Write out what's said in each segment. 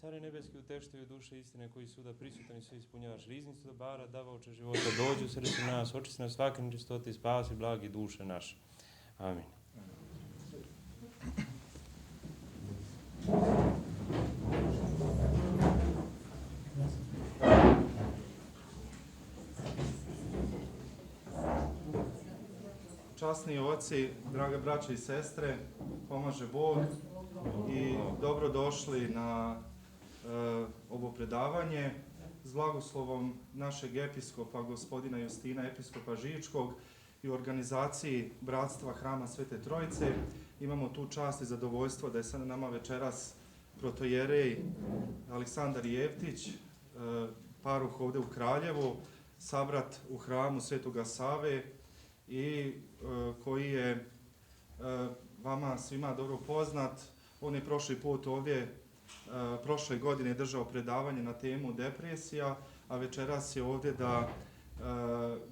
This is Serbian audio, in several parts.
Care nebeski, utešitelju duše istine, koji suda prisutan i sve ispunjavaš riznicu dobara, davaoče života, dođi u srce nas, očisti nas svake nečistote i spasi blagi duše naše. Amin. Časni oci, drage braće i sestre, pomaže Bog i dobrodošli na ovo predavanje s blagoslovom našeg episkopa, gospodina Justina, episkopa Žičkog, i u organizaciji Bratstva Hrama Svete Trojice. Imamo tu čast i zadovoljstvo da je sa nama večeras protojerej Aleksandar Jeftić, paruh ovde u Kraljevu, sabrat u hramu Svetoga Save i koji je vama svima dobro poznat. On je prošli put ovdje, prošle godine držao predavanje na temu depresija, a večeras je ovdje da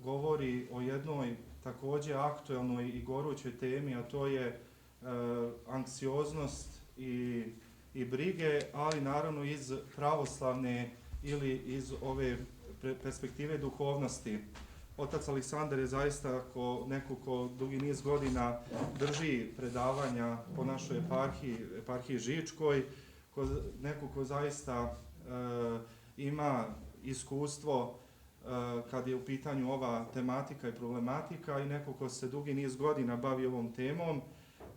govori o jednoj također aktuelnoj i gorućoj temi, a to je anksioznost i brige, ali naravno iz pravoslavne ili iz ove perspektive duhovnosti. Otac Aleksandar je zaista neko ko dugi niz godina drži predavanja po našoj eparhiji Žičkoj, neko ko zaista ima iskustvo kad je u pitanju ova tematika i problematika i neko ko se dugi niz godina bavi ovom temom,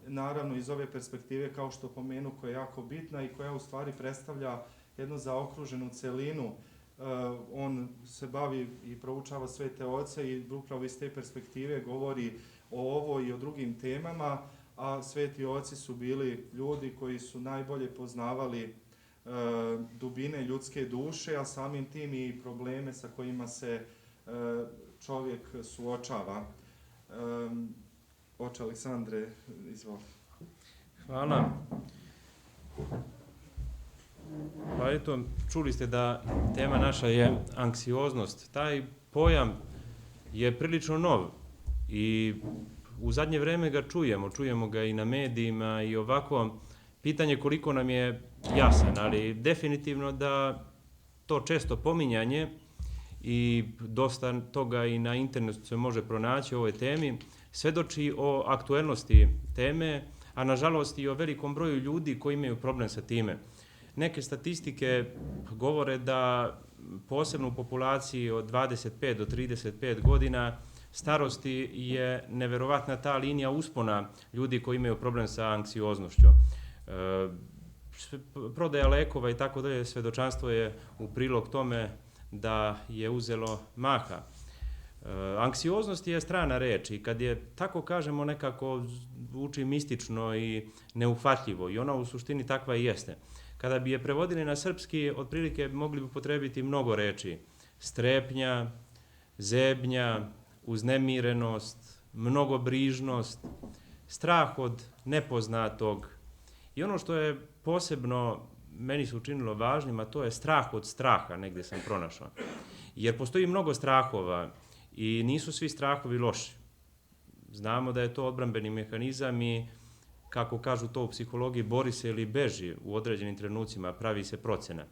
naravno iz ove perspektive, kao što pomenu, koja je jako bitna i koja u stvari predstavlja jednu zaokruženu celinu. On se bavi i proučava svete oce i upravo iz te perspektive govori o ovoj i o drugim temama, a sveti oci su bili ljudi koji su najbolje poznavali dubine ljudske duše, a samim tim i probleme sa kojima se čovjek suočava. Oče Aleksandre, izvoli. Hvala. Pa eto, čuli ste da tema naša je anksioznost. Taj pojam je prilično nov i u zadnje vreme ga čujemo ga i na medijima i ovako. Pitanje koliko nam je jasan, ali definitivno da to često pominjanje i dosta toga i na internetu se može pronaći o ovoj temi, svedoči o aktuelnosti teme, a nažalost i o velikom broju ljudi koji imaju problem sa time. Neke statistike govore da posebno u populaciji od 25 do 35 godina starosti je neverovatna ta linija uspona ljudi koji imaju problem sa anksioznošću. Prodaja lekova i tako dalje, svedočanstvo je u prilog tome da je uzelo maha. Anksioznost je strana reč i kad je tako kažemo nekako zvuči mistično i neuhvatljivo i ona u suštini takva i jeste. Kada bi je prevodili na srpski, otprilike mogli bi upotrebiti mnogo reči. Strepnja, zebnja, uznemirenost, mnogobrižnost, strah od nepoznatog. I ono što je posebno meni se učinilo važnim, a to je strah od straha, negdje sam pronašao. Jer postoji mnogo strahova i nisu svi strahovi loši. Znamo da je to odbrambeni mehanizam i, kako kažu to u psihologiji, bori se ili beži u određenim trenucima, pravi se procena.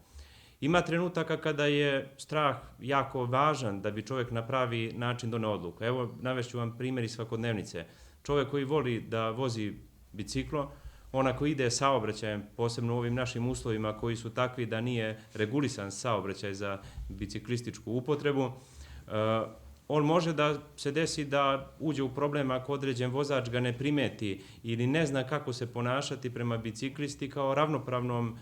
Ima trenutaka kada je strah jako važan da bi čovjek na pravi način doneo odluku. Evo, navešću vam primjer iz svakodnevnice. Čovjek koji voli da vozi biciklo, ona koji ide saobraćajem, posebno u ovim našim uslovima koji su takvi da nije regulisan saobraćaj za biciklističku upotrebu, on može da se desi da uđe u problem ako određen vozač ga ne primeti ili ne zna kako se ponašati prema biciklisti kao ravnopravnom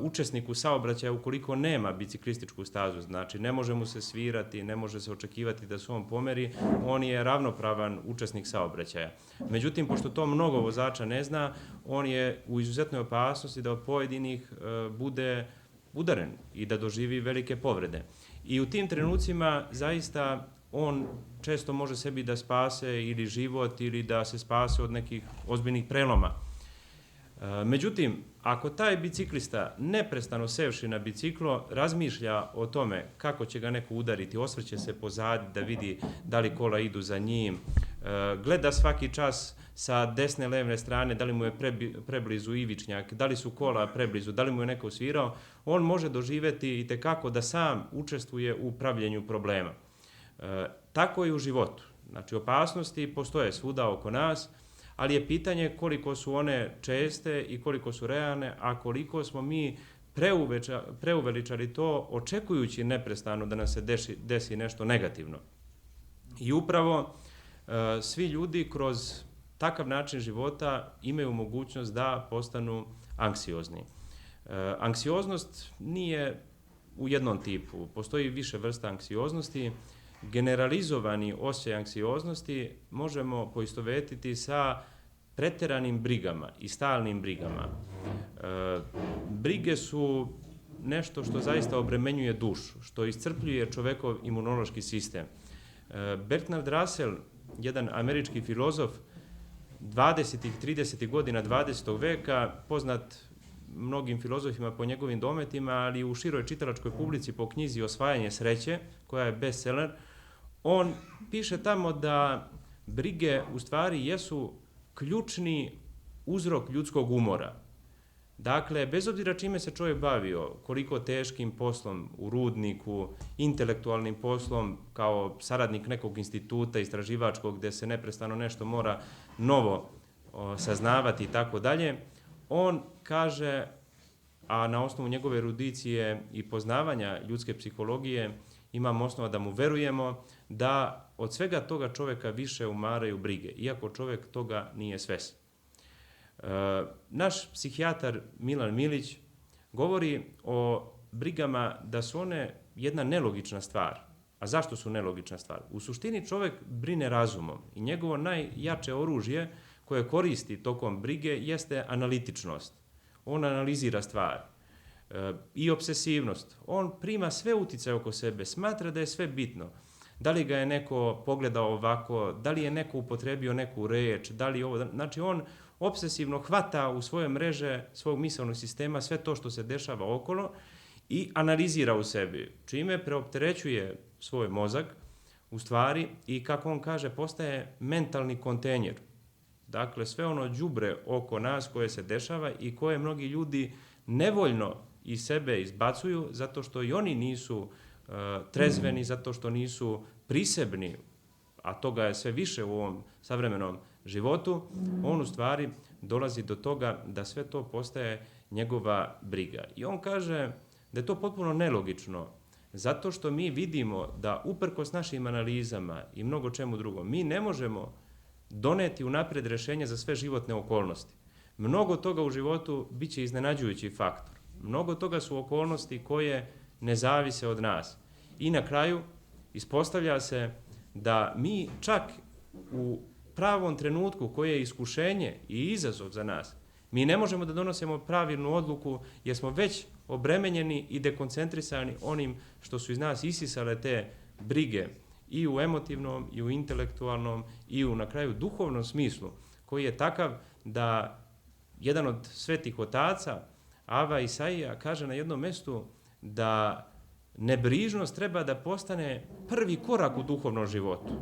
učesniku saobraćaja ukoliko nema biciklističku stazu. Znači, ne može mu se svirati, ne može se očekivati da se on pomeri, on je ravnopravan učesnik saobraćaja. Međutim, pošto to mnogo vozača ne zna, on je u izuzetnoj opasnosti da od pojedinih bude udaren i da doživi velike povrede. I u tim trenucima zaista on često može sebi da spase ili život ili da se spase od nekih ozbiljnih preloma. Međutim, ako taj biciklista neprestano sevši na biciklo razmišlja o tome kako će ga neko udariti, osvrće se pozadi da vidi da li kola idu za njim, gleda svaki čas sa desne, levne strane, da li mu je preblizu ivičnjak, da li su kola preblizu, da li mu je neko svirao, on može doživeti itekako da sam učestvuje u pravljenju problema. Tako i u životu. Znači, opasnosti postoje svuda oko nas, ali je pitanje koliko su one česte i koliko su realne, a koliko smo mi preuveličali to, očekujući neprestano da nam se desi nešto negativno. I upravo svi ljudi kroz takav način života imaju mogućnost da postanu anksiozni. Anksioznost nije u jednom tipu, postoji više vrsta anksioznosti. Generalizovani osjećaj anksioznosti možemo poistovetiti sa preteranim brigama i stalnim brigama. Brige su nešto što zaista obremenjuje dušu, što iscrpljuje čovekov imunološki sistem. Bertrand Russell, jedan američki filozof 20. 30. godina 20. veka, poznat mnogim filozofima po njegovim dometima, ali u široj čitalačkoj publici po knjizi Osvajanje sreće, koja je bestseller, on piše tamo da brige u stvari jesu ključni uzrok ljudskog umora. Dakle, bez obzira čime se čovjek bavio, koliko teškim poslom u rudniku, intelektualnim poslom kao saradnik nekog instituta istraživačkog gde se neprestano nešto mora novo saznavati i tako dalje, on kaže, a na osnovu njegove erudicije i poznavanja ljudske psihologije imamo osnova da mu verujemo, da od svega toga čoveka više umaraju brige, iako čovek toga nije svestan. Naš psihijatar Milan Milić govori o brigama da su one jedna nelogična stvar. A zašto su nelogična stvar? U suštini čovek brine razumom i njegovo najjače oružje koje koristi tokom brige jeste analitičnost. On analizira stvari. I obsesivnost. On prima sve uticaje oko sebe, smatra da je sve bitno. Da li ga je neko pogledao ovako, da li je neko upotrebio neku reč, da li ovo... Znači, on obsesivno hvata u svoje mreže svog misaonog sistema sve to što se dešava okolo i analizira u sebi, čime preopterećuje svoj mozak, u stvari, i kako on kaže, postaje mentalni kontejner. Dakle, sve ono đubre oko nas koje se dešava i koje mnogi ljudi nevoljno iz sebe izbacuju zato što i oni nisu trezveni, zato što nisu prisebni, a toga je sve više u ovom savremenom životu, on u stvari dolazi do toga da sve to postaje njegova briga. I on kaže da je to potpuno nelogično, zato što mi vidimo da uprkos našim analizama i mnogo čemu drugom, mi ne možemo doneti unapred rešenje za sve životne okolnosti. Mnogo toga u životu biće iznenađujući faktor. Mnogo toga su okolnosti koje ne zavise od nas. I na kraju ispostavlja se da mi čak u pravom trenutku koje je iskušenje i izazov za nas, mi ne možemo da donosimo pravilnu odluku jer smo već obremenjeni i dekoncentrisani onim što su iz nas isisale te brige i u emotivnom, i u intelektualnom, i u na kraju duhovnom smislu, koji je takav da jedan od svetih otaca, Ava Isaija, kaže na jednom mestu da nebrižnost treba da postane prvi korak u duhovnom životu.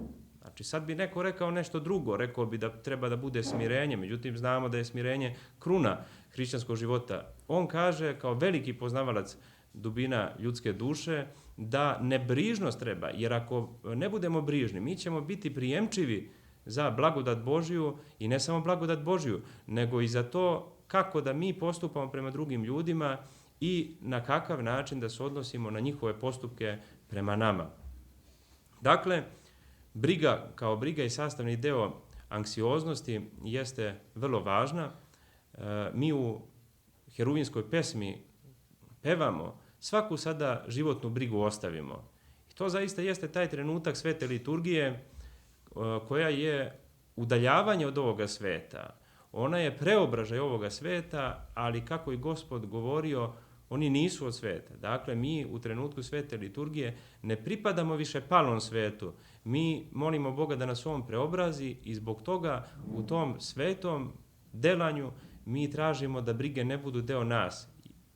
Znači, sad bi neko rekao nešto drugo, rekao bi da treba da bude smirenje, međutim znamo da je smirenje kruna hrišćanskog života. On kaže, kao veliki poznavalac dubina ljudske duše, da nebrižnost treba, jer ako ne budemo brižni, mi ćemo biti prijemčivi za blagodat Božiju i ne samo blagodat Božiju, nego i za to kako da mi postupamo prema drugim ljudima i na kakav način da se odnosimo na njihove postupke prema nama. Dakle, briga kao briga i sastavni deo anksioznosti jeste vrlo važna. Mi u heruvinskoj pesmi pevamo svaku sada životnu brigu ostavimo. I to zaista jeste taj trenutak svete liturgije koja je udaljavanje od ovoga sveta. Ona je preobražaj ovoga sveta, ali kako i Gospod govorio, oni nisu od sveta. Dakle, mi u trenutku svete liturgije ne pripadamo više palom svetu. Mi molimo Boga da nas on preobrazi i zbog toga u tom svetom delanju mi tražimo da brige ne budu deo nas.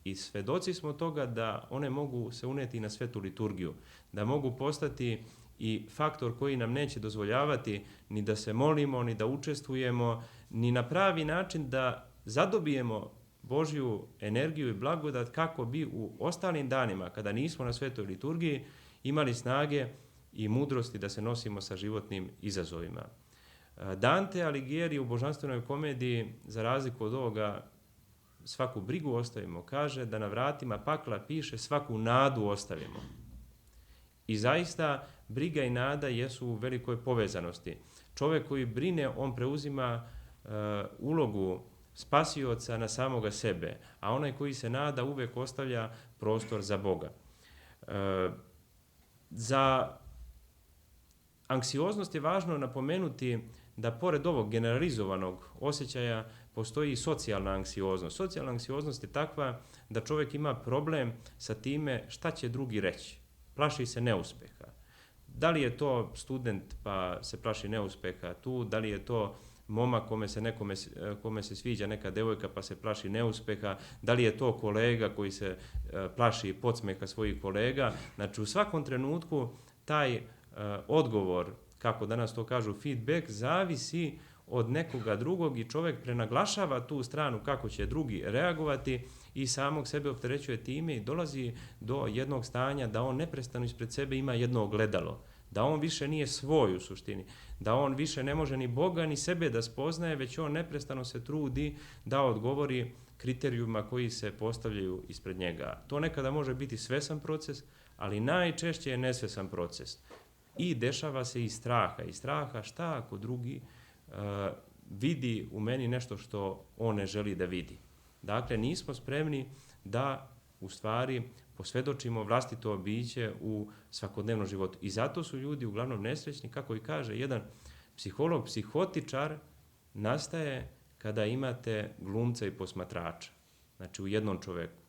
I svedoci smo toga da one mogu se uneti na svetu liturgiju, da mogu postati i faktor koji nam neće dozvoljavati ni da se molimo, ni da učestvujemo, ni na pravi način da zadobijemo Božju energiju i blagodat kako bi u ostalim danima, kada nismo na svetoj liturgiji, imali snage i mudrosti da se nosimo sa životnim izazovima. Dante Alighieri u Božanstvenoj komediji, za razliku od ovoga svaku brigu ostavimo, kaže da na vratima pakla piše svaku nadu ostavimo. I zaista briga i nada jesu u velikoj povezanosti. Čovjek koji brine, on preuzima ulogu spasioca na samoga sebe, a onaj koji se nada uvijek ostavlja prostor za Boga. Za anksioznost je važno napomenuti da pored ovog generalizovanog osjećaja postoji i socijalna anksioznost. Socijalna anksioznost je takva da čovjek ima problem sa time šta će drugi reći. Plaši se neuspeha. Da li je to student pa se plaši neuspeha tu, da li je to momak kome se sviđa neka devojka pa se plaši neuspeha, da li je to kolega koji se plaši podsmeha svojih kolega. Znači u svakom trenutku taj odgovor, kako danas to kažu, feedback, zavisi od nekoga drugog i čovjek prenaglašava tu stranu kako će drugi reagovati i samog sebe opterećuje time i dolazi do jednog stanja da on neprestano ispred sebe ima jedno ogledalo, da on više nije svoj u suštini, da on više ne može ni Boga ni sebe da spoznaje, već on neprestano se trudi da odgovori kriterijuma koji se postavljaju ispred njega. To nekada može biti svesan proces, ali najčešće je nesvesan proces. I dešava se iz straha šta ako drugi vidi u meni nešto što on ne želi da vidi. Dakle, nismo spremni da u stvari posvjedočimo vlastito biće u svakodnevnom životu. I zato su ljudi uglavnom nesrećni, kako i kaže jedan psiholog, psihotičar nastaje kada imate glumca i posmatrača. Znači u jednom čoveku.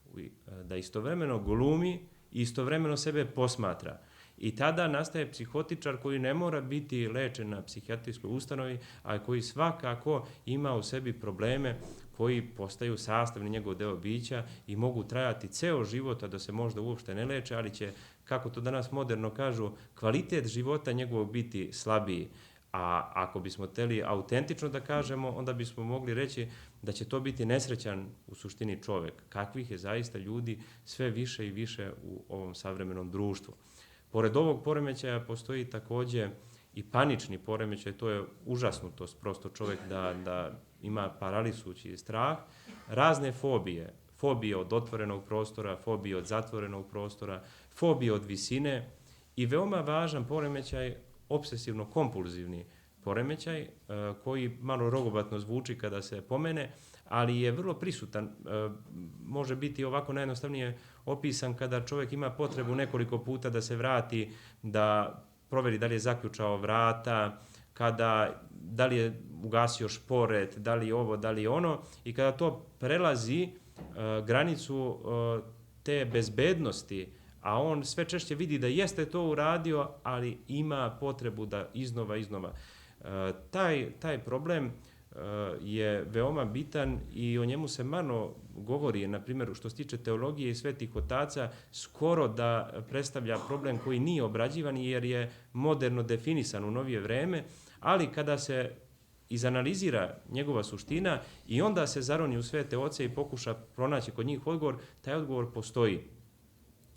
Da istovremeno glumi i istovremeno sebe posmatra. I tada nastaje psihotičar koji ne mora biti lečen na psihijatrijskoj ustanovi, a koji svakako ima u sebi probleme koji postaju sastavni njegov deo bića i mogu trajati ceo život, a da se možda uopšte ne leče, ali će, kako to danas moderno kažu, kvalitet života njegovog biti slabiji. A ako bismo hteli autentično da kažemo, onda bismo mogli reći da će to biti nesrećan u suštini čovek. Kakvih je zaista ljudi sve više i više u ovom savremenom društvu. Pored ovog poremećaja postoji takođe i panični poremećaj, to je užasnutost, prosto čovjek da ima paralizujući strah, razne fobije, fobije od otvorenog prostora, fobije od zatvorenog prostora, fobije od visine i veoma važan poremećaj, obsesivno-kompulzivni poremećaj, koji malo rogobatno zvuči kada se pomene, ali je vrlo prisutan, može biti ovako najjednostavnije opisan kada čovjek ima potrebu nekoliko puta da se vrati, da proveri da li je zaključao vrata, da li je ugasio šporet, da li je ovo, da li je ono, i kada to prelazi granicu te bezbednosti, a on sve češće vidi da jeste to uradio, ali ima potrebu da iznova. Taj problem je veoma bitan i o njemu se malo govori, na primjer što se tiče teologije i svetih otaca, skoro da predstavlja problem koji nije obrađivan jer je moderno definisan u novije vreme, ali kada se izanalizira njegova suština i onda se zaroni u svete oce i pokuša pronaći kod njih odgovor, taj odgovor postoji.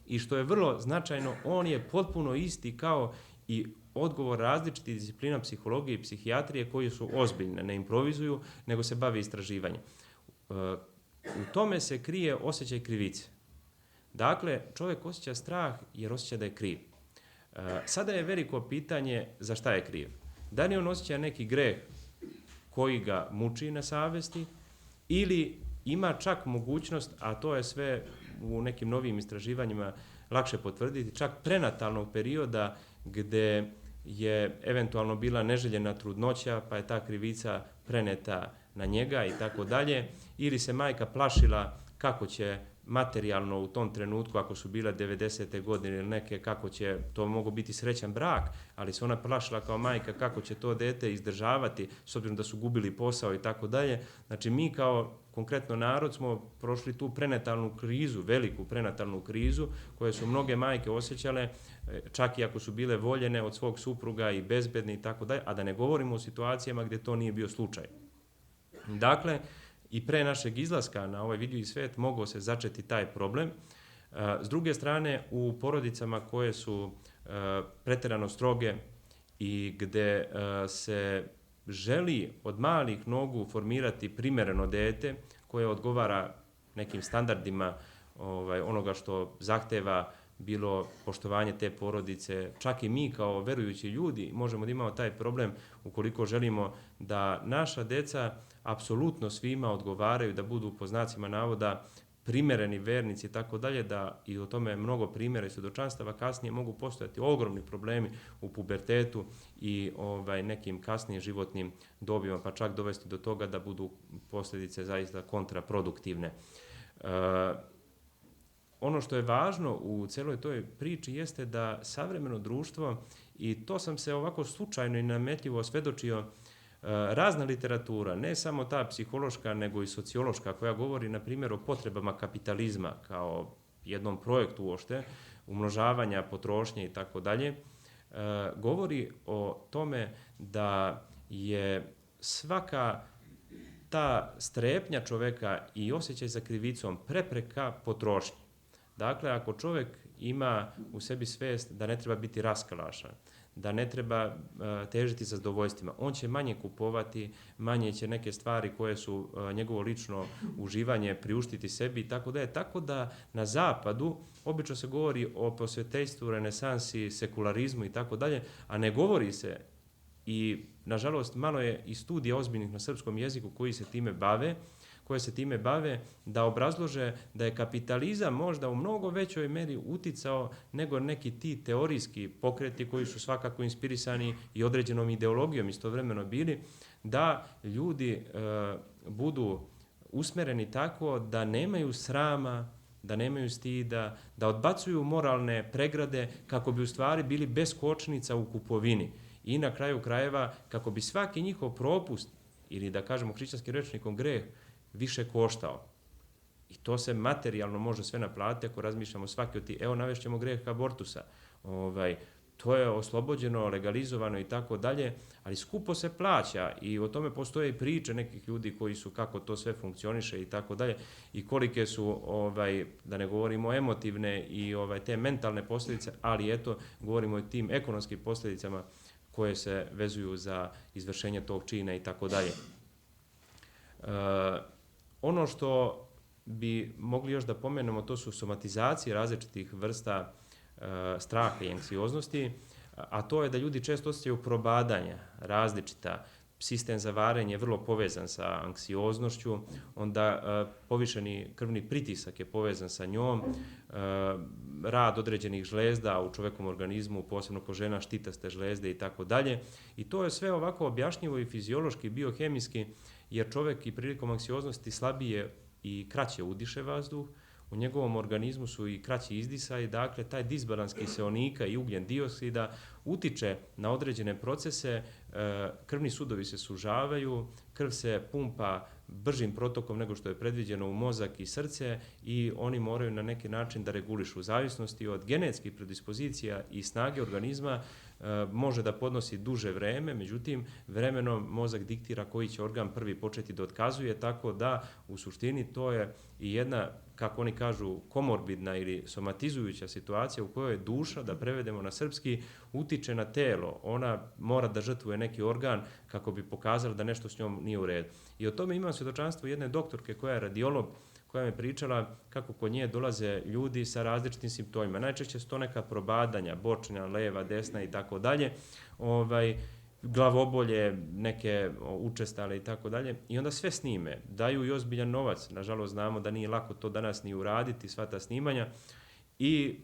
I što je vrlo značajno, on je potpuno isti kao i odgovor različitih disciplina psihologije i psihijatrije koji su ozbiljne, ne improvizuju, nego se bave istraživanjem. U tome se krije osjećaj krivice. Dakle, čovjek osjeća strah jer osjeća da je kriv. Sada je veliko pitanje za šta je kriv. Da li on osjeća neki greh koji ga muči na savesti ili ima čak mogućnost, a to je sve u nekim novim istraživanjima lakše potvrditi, čak prenatalnog perioda gde je eventualno bila neželjena trudnoća, pa je ta krivica preneta na njega i tako dalje, ili se majka plašila kako će materijalno u tom trenutku, ako su bile 90. godine ili neke, kako će to mogu biti srećan brak, ali se ona plašila kao majka kako će to dete izdržavati, s obzirom da su gubili posao i tako dalje. Znači mi kao konkretno narod smo prošli tu prenatalnu krizu, veliku prenatalnu krizu, koje su mnoge majke osjećale, čak i ako su bile voljene od svog supruga i bezbedne i tako dalje, a da ne govorimo o situacijama gdje to nije bio slučaj. Dakle, i pre našeg izlaska na ovaj vidljivi svet mogao se začeti taj problem. S druge strane, u porodicama koje su preterano stroge i gde se želi od malih nogu formirati primereno dete koje odgovara nekim standardima onoga što zahteva bilo poštovanje te porodice, čak i mi kao verujući ljudi možemo da imamo taj problem ukoliko želimo da naša deca apsolutno svima odgovaraju, da budu po znacima navoda primereni vernici i tako dalje, da i o tome mnogo primjera i svjedočanstava kasnije mogu postojati ogromni problemi u pubertetu i nekim kasnijim životnim dobima, pa čak dovesti do toga da budu posljedice zaista kontraproduktivne. Ono što je važno u celoj toj priči jeste da savremeno društvo, i to sam se ovako slučajno i nametljivo osvedočio, razna literatura, ne samo ta psihološka, nego i sociološka, koja govori, na primjer, o potrebama kapitalizma kao jednom projektu uopšte, umnožavanja, potrošnje i tako dalje, govori o tome da je svaka ta strepnja čoveka i osjećaj za krivicom prepreka potrošnje. Dakle, ako čovek ima u sebi svest da ne treba biti raskalašan, da ne treba težiti za zadovoljstvima, on će manje kupovati, manje će neke stvari koje su njegovo lično uživanje priuštiti sebi i tako dalje. Tako da na zapadu obično se govori o prosvetiteljstvu, renesansi, sekularizmu i tako dalje, a ne govori se, i nažalost malo je i studija ozbiljnih na srpskom jeziku koje se time bave, da obrazlože da je kapitalizam možda u mnogo većoj meri uticao nego neki ti teorijski pokreti koji su svakako inspirisani i određenom ideologijom istovremeno bili, da ljudi budu usmereni tako da nemaju srama, da nemaju stida, da odbacuju moralne pregrade kako bi u stvari bili bez kočnica u kupovini. I na kraju krajeva, kako bi svaki njihov propust, ili da kažemo hrišćanskim rečnikom greh, više koštao. I to se materijalno može sve naplatiti ako razmišljamo svaki od ti. Evo, navešćemo greh abortusa. To je oslobođeno, legalizovano i tako dalje, ali skupo se plaća i o tome postoje i priče nekih ljudi koji su, kako to sve funkcioniše i tako dalje, i kolike su, da ne govorimo emotivne i te mentalne posljedice, ali eto, govorimo o tim ekonomskim posljedicama koje se vezuju za izvršenje tog čina i tako dalje. Ono što bi mogli još da pomenemo, to su somatizacije različitih vrsta straha i anksioznosti, a to je da ljudi često osjećaju probadanja različita. Sistem za varenje je vrlo povezan sa anksioznošću, onda povišeni krvni pritisak je povezan sa njom, rad određenih žlezda u čovekom organizmu, posebno kod žena štitaste žlezde i tako dalje. I to je sve ovako objašnjivo i fiziološki, biohemijski, jer čovek i prilikom anksioznosti slabije i kraće udiše vazduh, u njegovom organizmu su i kraći izdisaj, dakle taj disbalans kiseonika i ugljen dioksida utiče na određene procese, krvni sudovi se sužavaju, krv se pumpa bržim protokom nego što je predviđeno u mozak i srce i oni moraju na neki način da regulišu. U zavisnosti od genetskih predispozicija i snage organizma može da podnosi duže vreme, međutim vremenom mozak diktira koji će organ prvi početi da otkazuje, tako da u suštini to je i jedna, kako oni kažu, komorbidna ili somatizujuća situacija u kojoj duša, da prevedemo na srpski, utiče na telo. Ona mora da žrtvuje neki organ kako bi pokazala da nešto s njom nije u redu. I o tome imam svjedočanstvo jedne doktorke koja je radiolog, koja mi je pričala kako kod nje dolaze ljudi sa različitim simptomima. Najčešće su to neka probadanja, bočna, leva, desna i tako dalje, glavobolje, neke učestale i tako dalje. I onda sve snime, daju i ozbiljan novac. Nažalost, znamo da nije lako to danas ni uraditi, sva ta snimanja. I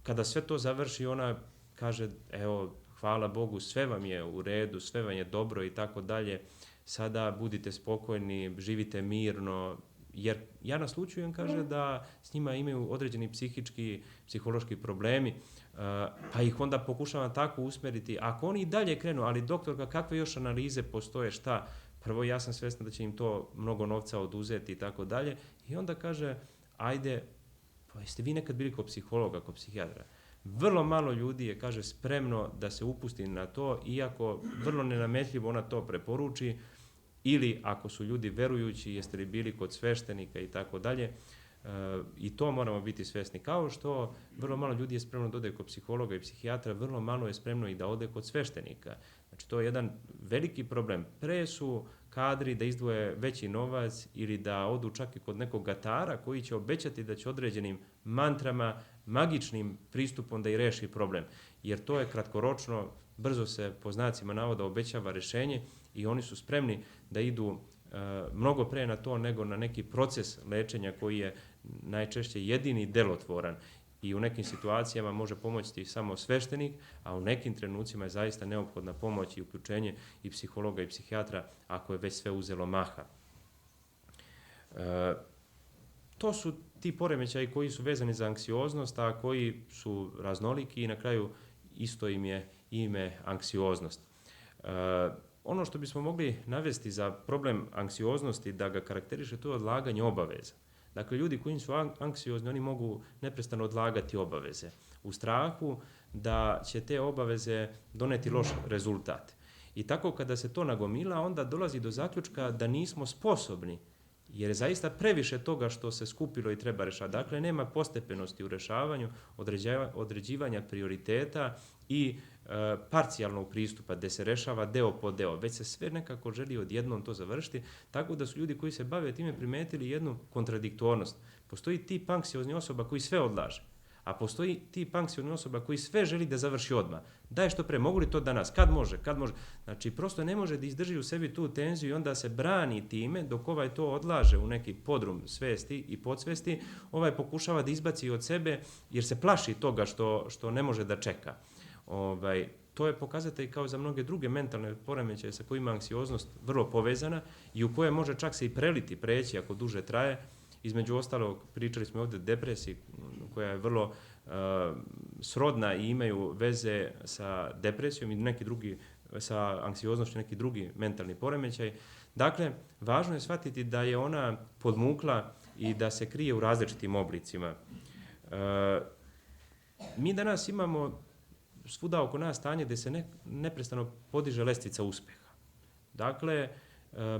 kada sve to završi, ona kaže, evo, hvala Bogu, sve vam je u redu, sve vam je dobro i tako dalje. Sada budite spokojni, živite mirno Jer ja naslučujem, kaže, da s njima imaju određeni psihološki problemi, pa ih onda pokušavam tako usmeriti. Ako oni i dalje krenu, ali doktorka, kakve još analize postoje, šta? Prvo, ja sam svjesna da će im to mnogo novca oduzeti i tako dalje. I onda kaže, ajde, pa jeste vi nekad bili kod psihologa, kod psihijatra? Vrlo malo ljudi je, kaže, spremno da se upusti na to, iako vrlo nenametljivo ona to preporuči, ili ako su ljudi verujući, jeste li bili kod sveštenika i tako dalje. I to moramo biti svjesni. Kao što vrlo malo ljudi je spremno da ode kod psihologa i psihijatra, vrlo malo je spremno i da ode kod sveštenika. Znači, to je jedan veliki problem. Pre su kadri da izdvoje veći novac ili da odu čak i kod nekog gatara koji će obećati da će određenim mantrama, magičnim pristupom da i reši problem. Jer to je kratkoročno, brzo se po znacima navoda obećava rešenje i oni su spremni da idu mnogo pre na to nego na neki proces lečenja koji je najčešće jedini delotvoran i u nekim situacijama može pomoći samo sveštenik, a u nekim trenucima je zaista neophodna pomoć i uključenje i psihologa i psihijatra ako je već sve uzelo maha. To su ti poremećaji koji su vezani za anksioznost, a koji su raznoliki i na kraju isto im je ime anksioznost. Ono što bismo mogli navesti za problem anksioznosti da ga karakteriše, to je odlaganje obaveza. Dakle, ljudi koji su anksiozni, oni mogu neprestano odlagati obaveze u strahu da će te obaveze doneti loš rezultat. I tako kada se to nagomila, onda dolazi do zaključka da nismo sposobni, jer je zaista previše toga što se skupilo i treba rešavati. Dakle, nema postepenosti u rešavanju, određivanja prioriteta i parcijalnog pristupa, gde se rešava deo po deo, već se sve nekako želi odjednom to završiti, tako da su ljudi koji se bave time primetili jednu kontradiktornost. Postoji tip anksioznih osoba koji sve odlaže, a postoji tip anksioznih osoba koji sve želi da završi odmah. Daj što pre, mogu li to danas? Kad može? Znači, prosto ne može da izdrži u sebi tu tenziju i onda se brani time, dok ovaj to odlaže u neki podrum svesti i podsvesti, ovaj pokušava da izbaci od sebe jer se plaši toga što ne može da čeka. To je pokazatelj kao za mnoge druge mentalne poremećaje sa kojima je anksioznost vrlo povezana i u koje može čak se i preći ako duže traje. Između ostalog, pričali smo ovdje o depresiji koja je vrlo srodna i imaju veze sa depresijom i neki drugi, sa anksioznošću neki drugi mentalni poremećaj. Dakle, važno je shvatiti da je ona podmukla i da se krije u različitim oblicima. Mi danas imamo svuda oko nas stanje gde se neprestano podiže lestvica uspeha. Dakle,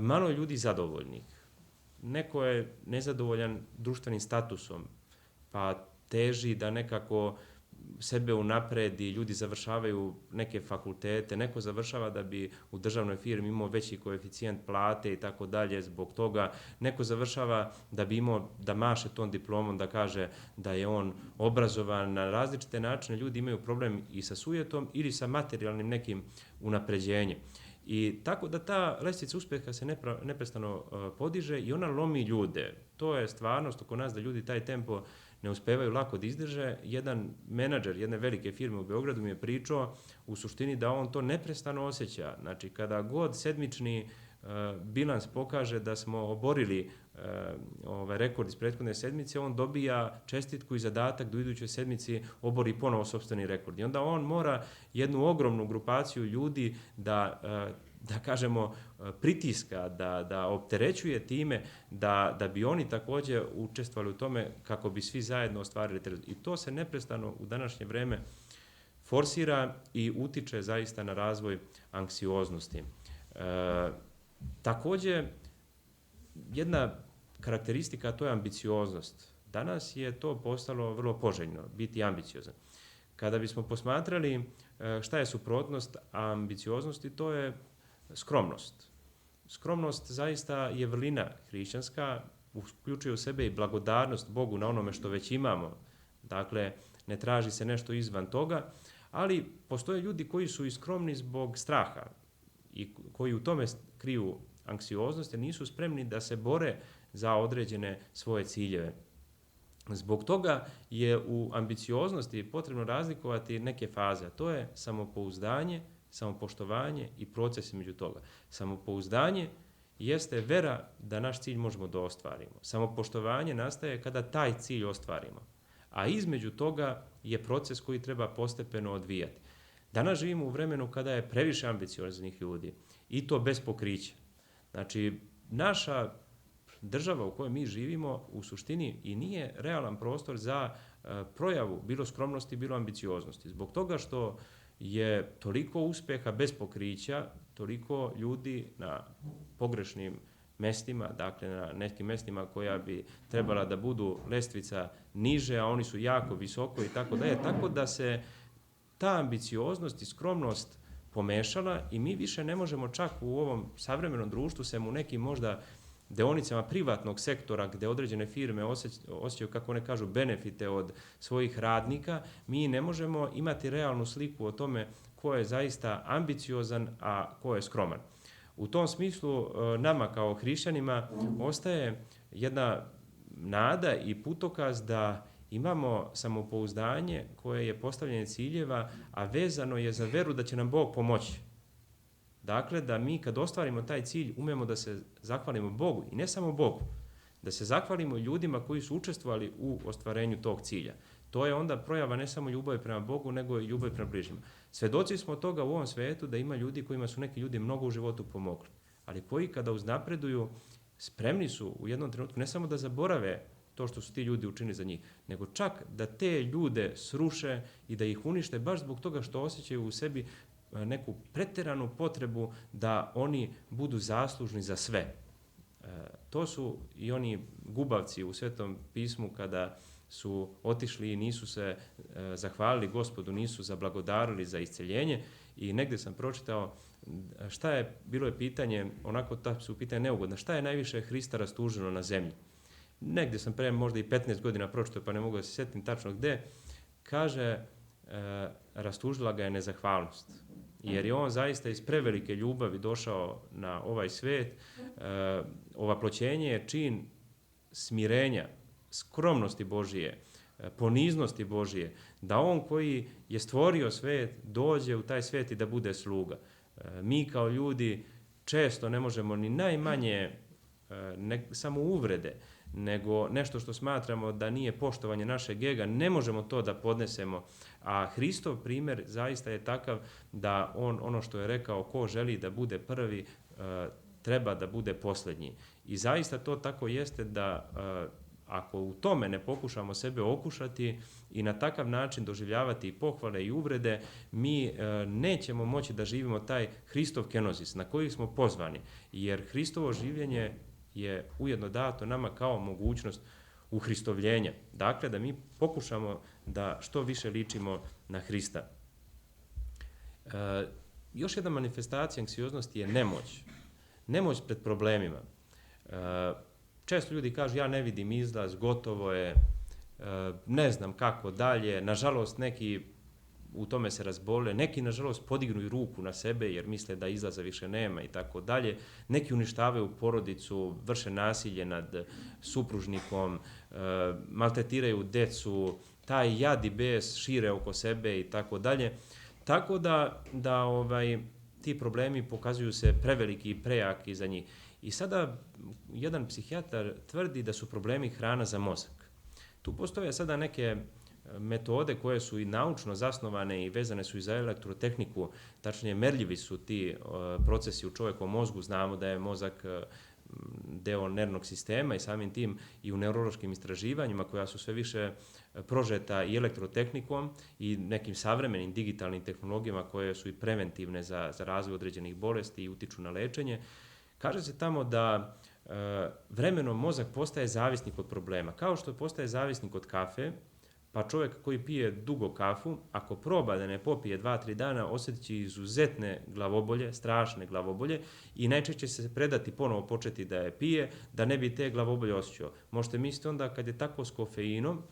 malo je ljudi zadovoljnih. Neko je nezadovoljan društvenim statusom, pa teži da nekako sebe unapredi, ljudi završavaju neke fakultete, neko završava da bi u državnoj firmi imao veći koeficijent plate i tako dalje zbog toga, neko završava da bi imao, da maše tom diplomom, da kaže da je on obrazovan na različite načine, ljudi imaju problem i sa sujetom ili sa materijalnim nekim unapređenjem. I tako da ta lestvica uspeha se neprestano podiže i ona lomi ljude. To je stvarnost oko nas da ljudi taj tempo ne uspevaju lako da izdrže. Jedan menadžer jedne velike firme u Beogradu mi je pričao u suštini da on to neprestano osjeća. Znači, kada god sedmični bilans pokaže da smo oborili rekord iz prethodne sedmice, on dobija čestitku i zadatak da u idućoj sedmici obori ponovo sopstveni rekord. I onda on mora jednu ogromnu grupaciju ljudi da kažemo, pritiska, da opterećuje time, da bi oni takođe učestvovali u tome kako bi svi zajedno ostvarili rezultat. I to se neprestano u današnje vreme forsira i utiče zaista na razvoj anksioznosti. Takođe, jedna karakteristika, to je ambicioznost. Danas je to postalo vrlo poželjno, biti ambiciozan. Kada bismo posmatrali šta je suprotnost ambicioznosti, to je skromnost. Skromnost zaista je vrlina hrišćanska, uključuje u sebe i blagodarnost Bogu na onome što već imamo. Dakle, ne traži se nešto izvan toga, ali postoje ljudi koji su i skromni zbog straha i koji u tome kriju anksioznost, jer nisu spremni da se bore za određene svoje ciljeve. Zbog toga je u ambicioznosti potrebno razlikovati neke faze, a to je samopouzdanje, samopoštovanje i proces između toga. Samopouzdanje jeste vera da naš cilj možemo da ostvarimo. Samopoštovanje nastaje kada taj cilj ostvarimo. A između toga je proces koji treba postepeno odvijati. Danas živimo u vremenu kada je previše ambicioznih ljudi i to bez pokrića. Znači, naša država u kojoj mi živimo u suštini i nije realan prostor za projavu bilo skromnosti, bilo ambicioznosti. Zbog toga što je toliko uspeha bez pokrića, toliko ljudi na pogrešnim mestima, dakle na nekim mestima koja bi trebala da budu lestvica niže, a oni su jako visoko i tako dalje, tako da se ta ambicioznost i skromnost pomešala i mi više ne možemo čak u ovom savremenom društvu, sem u nekim možda deonicama privatnog sektora gde određene firme osjećaju, kako one kažu, benefite od svojih radnika, mi ne možemo imati realnu sliku o tome ko je zaista ambiciozan, a ko je skroman. U tom smislu nama kao hrišćanima ostaje jedna nada i putokaz da imamo samopouzdanje koje je postavljanje ciljeva, a vezano je za veru da će nam Bog pomoći. Dakle, da mi kad ostvarimo taj cilj umemo da se zahvalimo Bogu i ne samo Bogu, da se zahvalimo ljudima koji su učestvovali u ostvarenju tog cilja. To je onda projava ne samo ljubavi prema Bogu, nego i ljubavi prema bližnjima. Svedoci smo toga u ovom svetu da ima ljudi kojima su neki ljudi mnogo u životu pomogli, ali koji kada uznapreduju spremni su u jednom trenutku ne samo da zaborave to što su ti ljudi učinili za njih, nego čak da te ljude sruše i da ih unište baš zbog toga što osjećaju u sebi neku preteranu potrebu da oni budu zaslužni za sve. To su i oni gubavci u Svetom pismu kada su otišli i nisu se zahvalili Gospodu, nisu zablagodarili za isceljenje i negde sam pročitao bilo je pitanje, onako ta su pitanja neugodna, šta je najviše Hrista rastuženo na zemlji? Negde sam pre možda i 15 godina pročitao, pa ne mogu da se setim tačno gde, kaže, rastužila ga je nezahvalnost. Jer je on zaista iz prevelike ljubavi došao na ovaj svet. Ovaploćenje je čin smirenja, skromnosti Božije, poniznosti Božije, da on koji je stvorio svet dođe u taj svet i da bude sluga. Mi kao ljudi često ne možemo ni najmanje samo uvrede, nego nešto što smatramo da nije poštovanje našeg ega, ne možemo to da podnesemo. A Hristov primer zaista je takav da on, ono što je rekao, ko želi da bude prvi, treba da bude poslednji. I zaista to tako jeste da ako u tome ne pokušamo sebe okušati i na takav način doživljavati i pohvale i uvrede, mi nećemo moći da živimo taj Hristov kenozis na koji smo pozvani, jer Hristovo življenje je ujedno dato nama kao mogućnost uhristovljenja. Dakle, da mi pokušamo da što više ličimo na Hrista. Još jedna manifestacija anksioznosti je nemoć. Nemoć pred problemima. Često ljudi kažu, ja ne vidim izlaz, gotovo je, ne znam kako dalje. Nažalost, neki u tome se razbole, neki nažalost podignu i ruku na sebe jer misle da izlaza više nema i tako dalje. Neki uništavaju porodicu, vrše nasilje nad supružnikom, maltretiraju decu, taj jad i bes šire oko sebe i tako dalje. Tako da ti problemi pokazuju se preveliki i prejaki za njih. I sada jedan psihijatar tvrdi da su problemi hrana za mozak. Tu postoje sada neke metode koje su i naučno zasnovane i vezane su i za elektrotehniku, tačnije merljivi su ti procesi u čovekovom mozgu, znamo da je mozak deo nervnog sistema i samim tim i u neurološkim istraživanjima koja su sve više prožeta i elektrotehnikom i nekim savremenim digitalnim tehnologijama koje su i preventivne za razvoj određenih bolesti i utiču na lečenje. Kaže se tamo da vremenom mozak postaje zavisnik od problema. Kao što postaje zavisnik od kafe, pa čovjek koji pije dugo kafu, ako proba da ne popije 2-3 dana, osjetit će izuzetne glavobolje, strašne glavobolje i najčešće će se predati ponovo početi da je pije, da ne bi te glavobolje osjećao. Možete misliti onda kad je tako s kofeinom,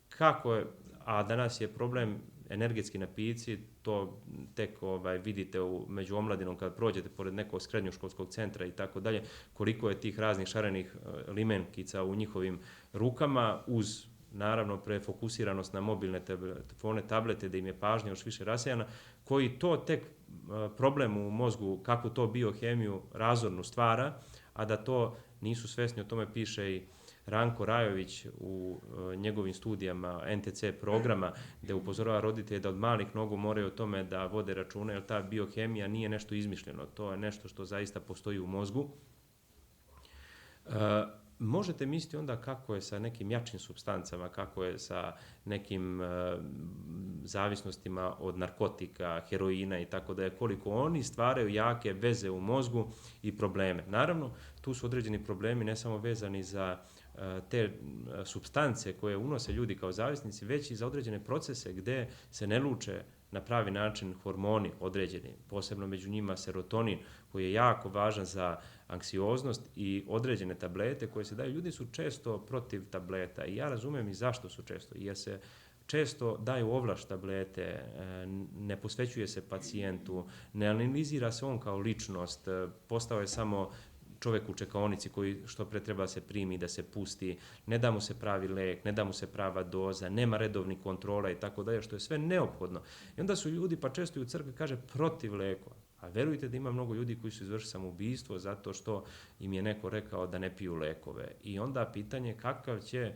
kako je, a danas je problem energetski napici, to tek vidite među omladinom kad prođete pored nekog srednjoškolskog centra i tako dalje, koliko je tih raznih šarenih limenkica u njihovim rukama uz naravno prefokusiranost na mobilne telefone, tablete, da im je pažnja još više rasejana, koji to tek problem u mozgu, kakvu to biohemiju razornu stvara, a da to nisu svesni, o tome piše i Ranko Rajović u njegovim studijama NTC programa, gde upozorava roditelje da od malih nogu moraju o tome da vode račune, jer ta biohemija nije nešto izmišljeno, to je nešto što zaista postoji u mozgu. Možete misliti onda kako je sa nekim jačim supstancama, kako je sa nekim zavisnostima od narkotika, heroina i tako da je, koliko oni stvaraju jake veze u mozgu i probleme. Naravno, tu su određeni problemi ne samo vezani za te supstance koje unose ljudi kao zavisnici, već i za određene procese gde se ne luče na pravi način hormoni određeni, posebno među njima serotonin, koji je jako važan za anksioznost, i određene tablete koje se daju. Ljudi su često protiv tableta i ja razumem i zašto su često, jer se često daju ovlaš tablete, ne posvećuje se pacijentu, ne analizira se on kao ličnost, postao je samo čovek u čekaonici koji što pre treba da se primi, da se pusti, ne da mu se pravi lek, ne da mu se prava doza, nema redovnih kontrola i tako dalje, što je sve neophodno. I onda su ljudi, pa često i u crkvi kaže, protiv lekova. A verujte da ima mnogo ljudi koji su izvršili samoubistvo zato što im je neko rekao da ne piju lekove. I onda pitanje kakav će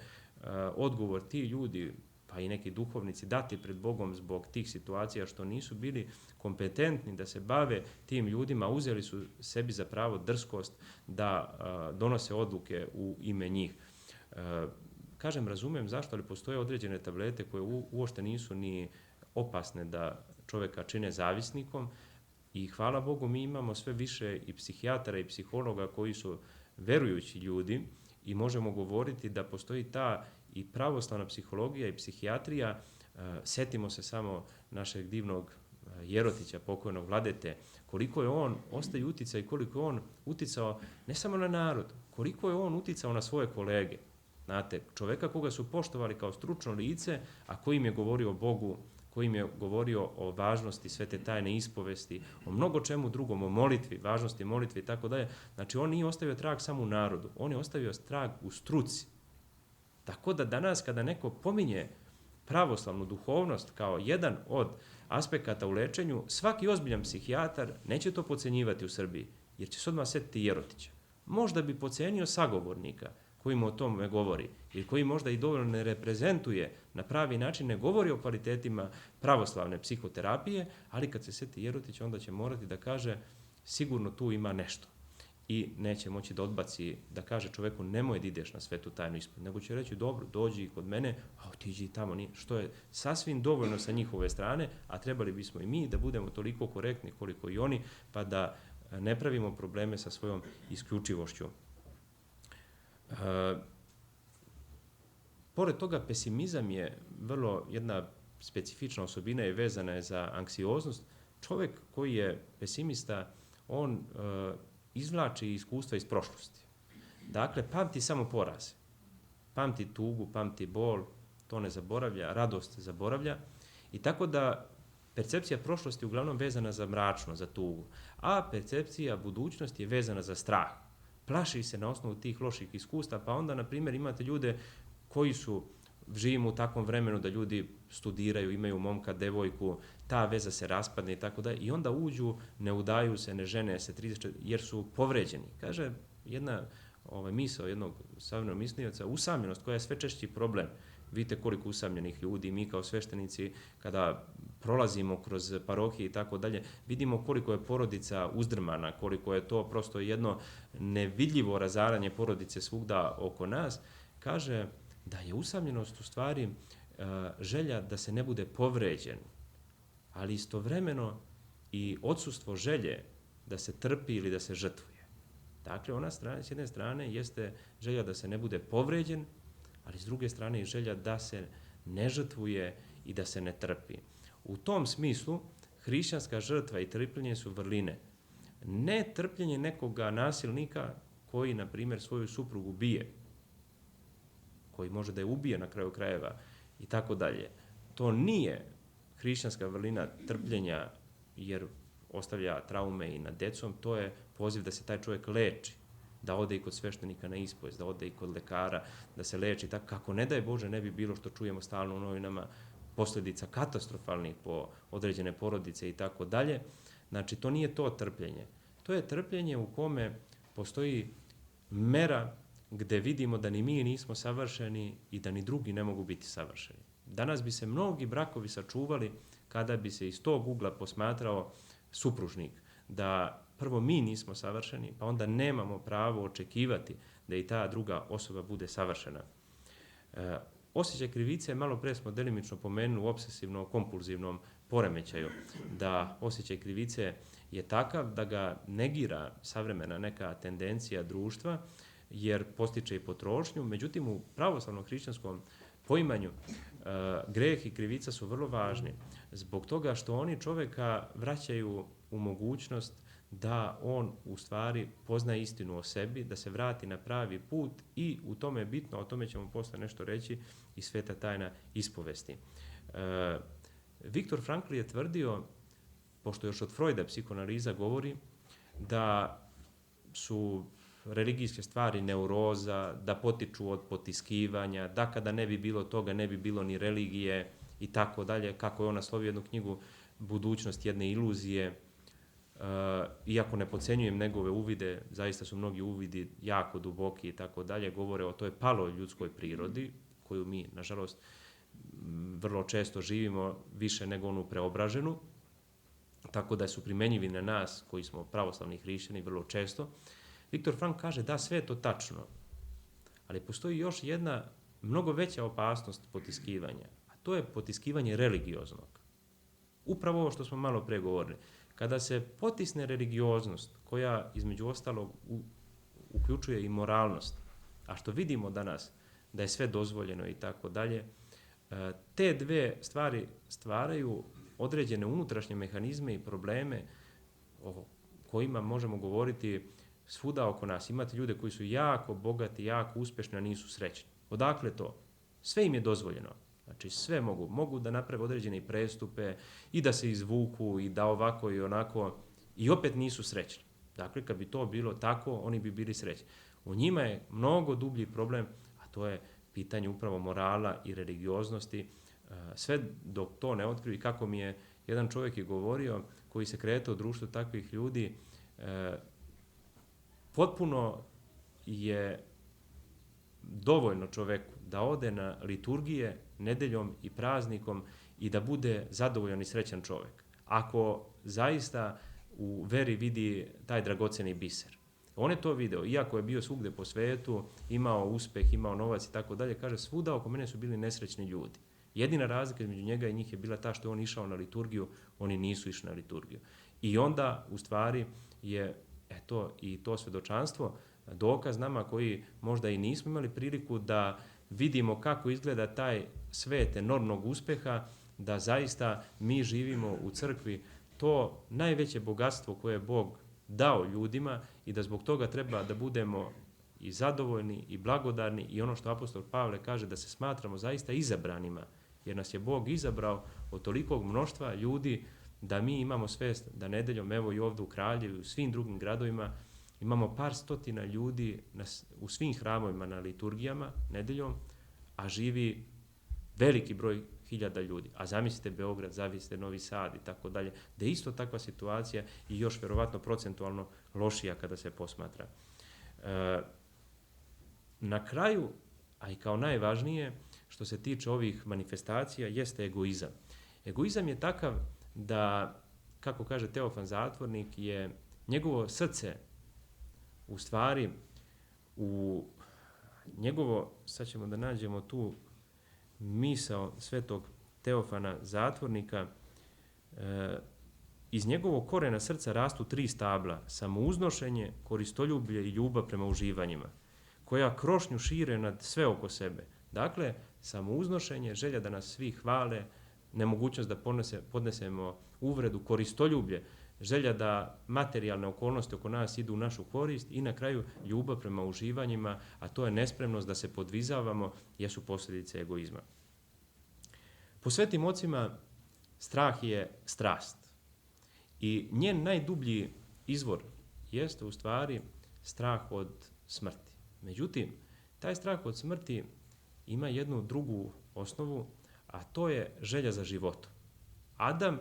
odgovor ti ljudi, pa i neki duhovnici, dati pred Bogom zbog tih situacija što nisu bili kompetentni da se bave tim ljudima, uzeli su sebi za pravo drskost da donose odluke u ime njih. Kažem, razumem zašto, ali postoje određene tablete koje uopšte nisu ni opasne da čoveka čine zavisnikom, i hvala Bogu mi imamo sve više i psihijatara i psihologa koji su verujući ljudi i možemo govoriti da postoji ta i pravoslavna psihologija i psihijatrija. Setimo se samo našeg divnog Jerotića, pokojnog Vladete, koliko je on ostaje uticaj, koliko je on uticao ne samo na narod, koliko je on uticao na svoje kolege. Znate, čoveka koga su poštovali kao stručno lice, a koji im je govorio o Bogu, koji im je govorio o važnosti sve te tajne ispovesti, o mnogo čemu drugom, o molitvi, važnosti molitve i tako dalje. Znači, on nije ostavio trag samo u narodu, on je ostavio trag u struci. Tako da danas kada neko pominje pravoslavnu duhovnost kao jedan od aspekata u lečenju, svaki ozbiljan psihijatar neće to pocenjivati u Srbiji, jer će se odmah setiti Jerotića. Možda bi pocenio sagovornika koji mu o tome govori, ili koji možda i dovoljno ne reprezentuje na pravi način, ne govori o kvalitetima pravoslavne psihoterapije, ali kad se seti Jerotića, onda će morati da kaže sigurno tu ima nešto. I neće moći da odbaci, da kaže čoveku nemoj da ideš na svetu tajnu ispoved, nego će reći dobro, dođi kod mene, a otiđi i tamo, što je sasvim dovoljno sa njihove strane, a trebali bismo i mi da budemo toliko korektni koliko i oni, pa da ne pravimo probleme sa svojom isključivošću. Pored toga, pesimizam je vrlo jedna specifična osobina i vezana je za anksioznost. Čovek koji je pesimista, on izvlači iskustva iz prošlosti. Dakle, pamti samo poraze. Pamti tugu, pamti bol, to ne zaboravlja, radost zaboravlja. I tako da percepcija prošlosti je uglavnom vezana za mračno, za tugu, a percepcija budućnosti je vezana za strah. Plaši se na osnovu tih loših iskustva, pa onda, na primjer, imate ljude koji živimo u takvom vremenu da ljudi studiraju, imaju momka, devojku, ta veza se raspadne i tako da, i onda uđu, ne udaju se, ne žene se, jer su povređeni. Kaže jedna misao jednog savremenog mislioca, usamljenost koja je sve češći problem. Vidite koliko usamljenih ljudi, mi kao sveštenici, kada prolazimo kroz parohije i tako dalje, vidimo koliko je porodica uzdrmana, koliko je to prosto jedno nevidljivo razaranje porodice svugda oko nas. Kaže da je usamljenost u stvari želja da se ne bude povređen, ali istovremeno i odsustvo želje da se trpi ili da se žrtvuje. Dakle, ona strana, s jedne strane jeste želja da se ne bude povređen, ali s druge strane i želja da se ne žrtvuje i da se ne trpi. U tom smislu, hrišćanska žrtva i trpljenje su vrline. Ne trpljenje nekoga nasilnika koji, na primjer, svoju suprugu bije, koji može da je ubije na kraju krajeva i tako dalje. To nije hrišćanska vrlina trpljenja jer ostavlja traume i nad decom, to je poziv da se taj čovjek leči, da ode i kod sveštenika na ispovest, da ode i kod lekara, da se leči, tako kako ne daj Bože ne bi bilo što čujemo stalno u novinama posljedica katastrofalnih po određene porodice i tako dalje. Znači, to nije to trpljenje. To je trpljenje u kome postoji mera gde vidimo da ni mi nismo savršeni i da ni drugi ne mogu biti savršeni. Danas bi se mnogi brakovi sačuvali kada bi se iz tog ugla posmatrao supružnik, da prvo mi nismo savršeni, pa onda nemamo pravo očekivati da i ta druga osoba bude savršena. Osjećaj krivice, malo pre smo delimično pomenuli u obsesivno-kompulzivnom poremećaju, da osjećaj krivice je takav da ga negira savremena neka tendencija društva, jer postiče i potrošnju. Međutim, u pravoslavnom hrišćanskom poimanju greh i krivica su vrlo važni, zbog toga što oni čoveka vraćaju u mogućnost da on u stvari pozna istinu o sebi, da se vrati na pravi put i u tome je bitno, o tome ćemo posle nešto reći, i sveta tajna ispovesti. Viktor Frankl je tvrdio, pošto još od Freuda psihoanaliza govori, da su religijske stvari neuroza, da potiču od potiskivanja, da kada ne bi bilo toga ne bi bilo ni religije i tako dalje, kako je on naslovio jednu knjigu Budućnost jedne iluzije. Iako ne podcenjujem njegove uvide, zaista su mnogi uvidi jako duboki i tako dalje, govore o toj paloj ljudskoj prirodi, koju mi, nažalost, vrlo često živimo više nego onu preobraženu, tako da su primenjivi na nas, koji smo pravoslavni hrišćani, vrlo često. Viktor Frankl kaže da sve je to tačno, ali postoji još jedna mnogo veća opasnost potiskivanja, a to je potiskivanje religioznog. Upravo ovo što smo malo pre govorili. Kada se potisne religioznost, koja između ostalog uključuje i moralnost, a što vidimo danas da je sve dozvoljeno i tako dalje, te dve stvari stvaraju određene unutrašnje mehanizme i probleme o kojima možemo govoriti svuda oko nas. Imate ljude koji su jako bogati, jako uspešni, a nisu srećni. Odakle to? Sve im je dozvoljeno. Znači sve mogu da naprave određene prestupe i da se izvuku i da ovako i onako i opet nisu srećni. Dakle, kad bi to bilo tako, oni bi bili srećni. U njima je mnogo dublji problem, a to je pitanje upravo morala i religioznosti. Sve dok to ne otkriju, i kako mi je jedan čovjek je govorio, koji se kretao u društvu takvih ljudi, potpuno je dovoljno čoveku da ode na liturgije nedeljom i praznikom i da bude zadovoljan i srećan čovek. Ako zaista u veri vidi taj dragoceni biser. On je to video, iako je bio svugde po svetu, imao uspeh, imao novac i tako dalje, kaže, svuda oko mene su bili nesrećni ljudi. Jedina razlika između njega i njih je bila ta što je on išao na liturgiju, oni nisu išli na liturgiju. I onda, u stvari, je i to svedočanstvo dokaz nama koji možda i nismo imali priliku da vidimo kako izgleda taj svet enormnog uspeha, da zaista mi živimo u crkvi to najveće bogatstvo koje je Bog dao ljudima i da zbog toga treba da budemo i zadovoljni i blagodarni i ono što apostol Pavle kaže da se smatramo zaista izabranima, jer nas je Bog izabrao od tolikog mnoštva ljudi da mi imamo svest da nedeljom, evo i ovdje u Kraljevu i u svim drugim gradovima, imamo par stotina ljudi u svim hramovima na liturgijama nedeljom, a živi veliki broj hiljada ljudi. A zamislite Beograd, zamislite Novi Sad i tako dalje, da je isto takva situacija i još verovatno procentualno lošija kada se posmatra. Na kraju, a i kao najvažnije, što se tiče ovih manifestacija, jeste egoizam. Egoizam je takav da, kako kaže Teofan Zatvornik, je njegovo srce u stvari sad ćemo da nađemo tu misao svetog Teofana Zatvornika, iz njegovog korena srca rastu 3 stabla, samouznošenje, koristoljublje i ljubav prema uživanjima, koja krošnju šire nad sve oko sebe. Dakle, samouznošenje, želja da nas svi hvale, nemogućnost da podnesemo uvredu, koristoljublje, želja da materijalne okolnosti oko nas idu u našu korist i na kraju ljubav prema uživanjima, a to je nespremnost da se podvizavamo, jesu posljedice egoizma. Po svetim ocima strah je strast i njen najdublji izvor jeste u stvari strah od smrti. Međutim, taj strah od smrti ima jednu drugu osnovu, a to je želja za životom. Adam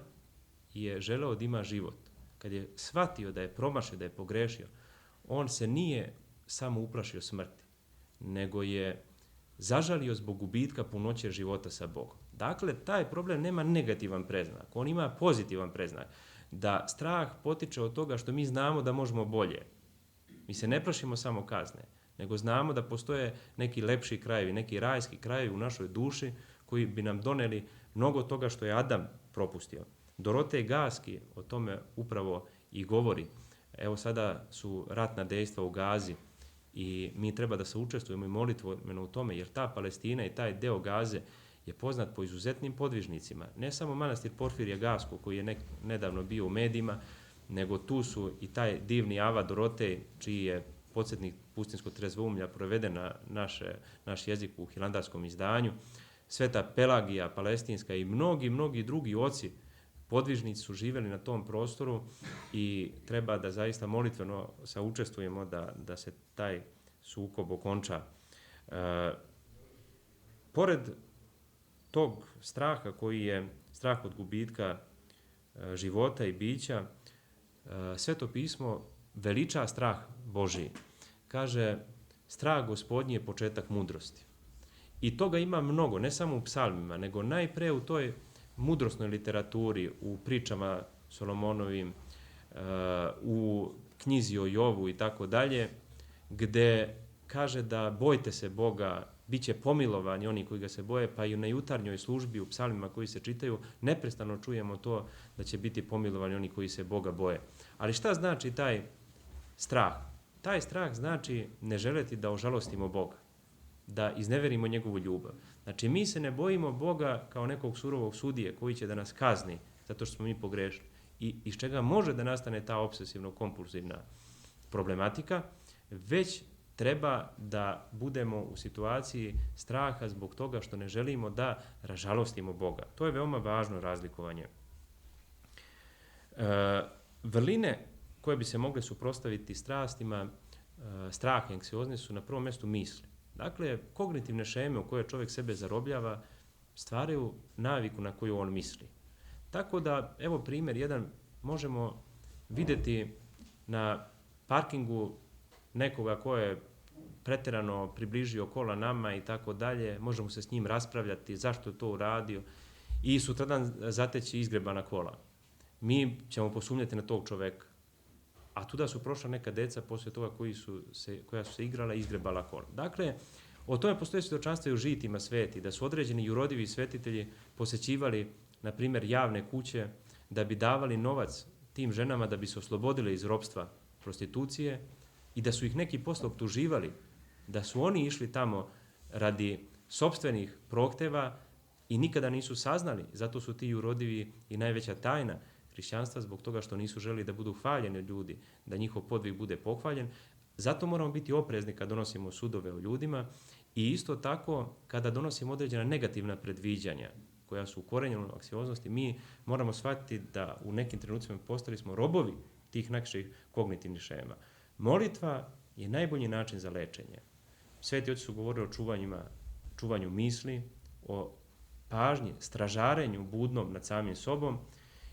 je želeo da ima život. Kad je shvatio da je promašio, da je pogrešio, on se nije samo uplašio smrti, nego je zažalio zbog gubitka punoće života sa Bogom. Dakle, taj problem nema negativan predznak, on ima pozitivan predznak. Da strah potiče od toga što mi znamo da možemo bolje. Mi se ne plašimo samo kazne, nego znamo da postoje neki lepši krajevi, neki rajski krajevi u našoj duši koji bi nam doneli mnogo toga što je Adam propustio. Dorotej Gaski o tome upravo i govori. Evo sada su ratna dejstva u Gazi i mi treba da se učestvujemo i molitveno u tome, jer ta Palestina i taj deo Gaze je poznat po izuzetnim podvižnicima. Ne samo manastir Porfirija Gaskog koji je nedavno bio u medijima, nego tu su i taj divni Ava Dorotej, čiji je podsjetnik pustinskog trezvoumlja preveden na naš jezik u hilandarskom izdanju, Sveta Pelagija Palestinska i mnogi drugi oci podvižnici su živjeli na tom prostoru i treba da zaista molitveno saučestvujemo da se taj sukob okonča. Pored tog straha koji je strah od gubitka života i bića, Sveto pismo veliča strah Božiji. Kaže, strah Gospodnji je početak mudrosti. I toga ima mnogo, ne samo u psalmima, nego najpre u toj mudrosnoj literaturi, u pričama Solomonovim, u knjizi o Jovu i tako dalje, gde kaže da bojte se Boga, bit će pomilovani oni koji ga se boje, pa i na jutarnjoj službi u psalmima koji se čitaju, neprestano čujemo to da će biti pomilovani oni koji se Boga boje. Ali šta znači taj strah? Taj strah znači ne želeti da ožalostimo Boga, da izneverimo njegovu ljubav. Znači, mi se ne bojimo Boga kao nekog surovog sudije koji će da nas kazni zato što smo mi pogrešili i iz čega može da nastane ta obsesivno-kompulsivna problematika, već treba da budemo u situaciji straha zbog toga što ne želimo da ražalostimo Boga. To je veoma važno razlikovanje. Vrline koje bi se mogle suprotstaviti strastima, strah i anksioznost su na prvom mjestu misli. Dakle, kognitivne šeme u koje čovjek sebe zarobljava stvaraju naviku na koju on misli. Tako da, evo primjer jedan, možemo vidjeti na parkingu nekoga ko je pretjerano približio kola nama i tako dalje, možemo se s njim raspravljati zašto je to uradio i sutradan zateći izgrebana kola. Mi ćemo posumnjati na tog čoveka. A tuda su prošla neka deca poslije toga koja su se igrala i izgrebala kola. Dakle, o tome postoje svjedočanstva i u žitima sveti, da su određeni jurodivi svetitelji posećivali, na primjer, javne kuće, da bi davali novac tim ženama da bi se oslobodile iz ropstva prostitucije i da su ih neki posle optuživali, da su oni išli tamo radi sopstvenih prohteva i nikada nisu saznali. Zato su ti jurodivi i najveća tajna hrišćanstva zbog toga što nisu želeli da budu hvaljeni ljudi, da njihov podvig bude pohvaljen. Zato moramo biti oprezni kad donosimo sudove o ljudima i isto tako kada donosimo određena negativna predviđanja koja su ukorenjena u anksioznosti, mi moramo shvatiti da u nekim trenucima postali smo robovi tih naših kognitivnih šema. Molitva je najbolji način za lečenje. Sveti oci su govorili o čuvanju misli, o pažnji, stražarenju budnom nad samim sobom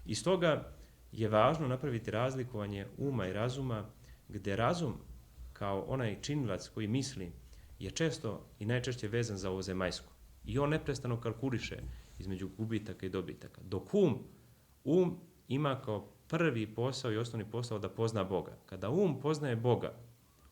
i stoga je važno napraviti razlikovanje uma i razuma, gde razum kao onaj činilac koji misli je često i najčešće vezan za ovo zemaljsko. I on neprestano kalkuliše između gubitaka i dobitaka. Dok um ima kao prvi posao i osnovni posao da pozna Boga. Kada poznaje Boga,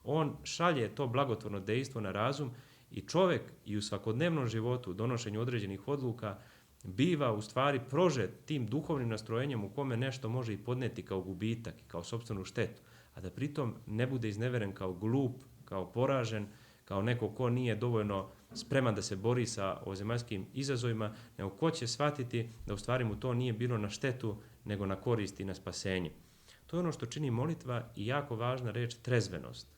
on šalje to blagotvorno dejstvo na razum i čovjek i u svakodnevnom životu, u donošenju određenih odluka, biva u stvari prožet tim duhovnim nastrojenjem u kome nešto može i podneti kao gubitak i kao sopstvenu štetu, a da pritom ne bude izneveren kao glup, kao poražen, kao neko ko nije dovoljno spreman da se bori sa ovozemaljskim izazovima, nego ko će shvatiti da u stvari mu to nije bilo na štetu, nego na korist i na spasenje. To je ono što čini molitva i jako važna reč trezvenost.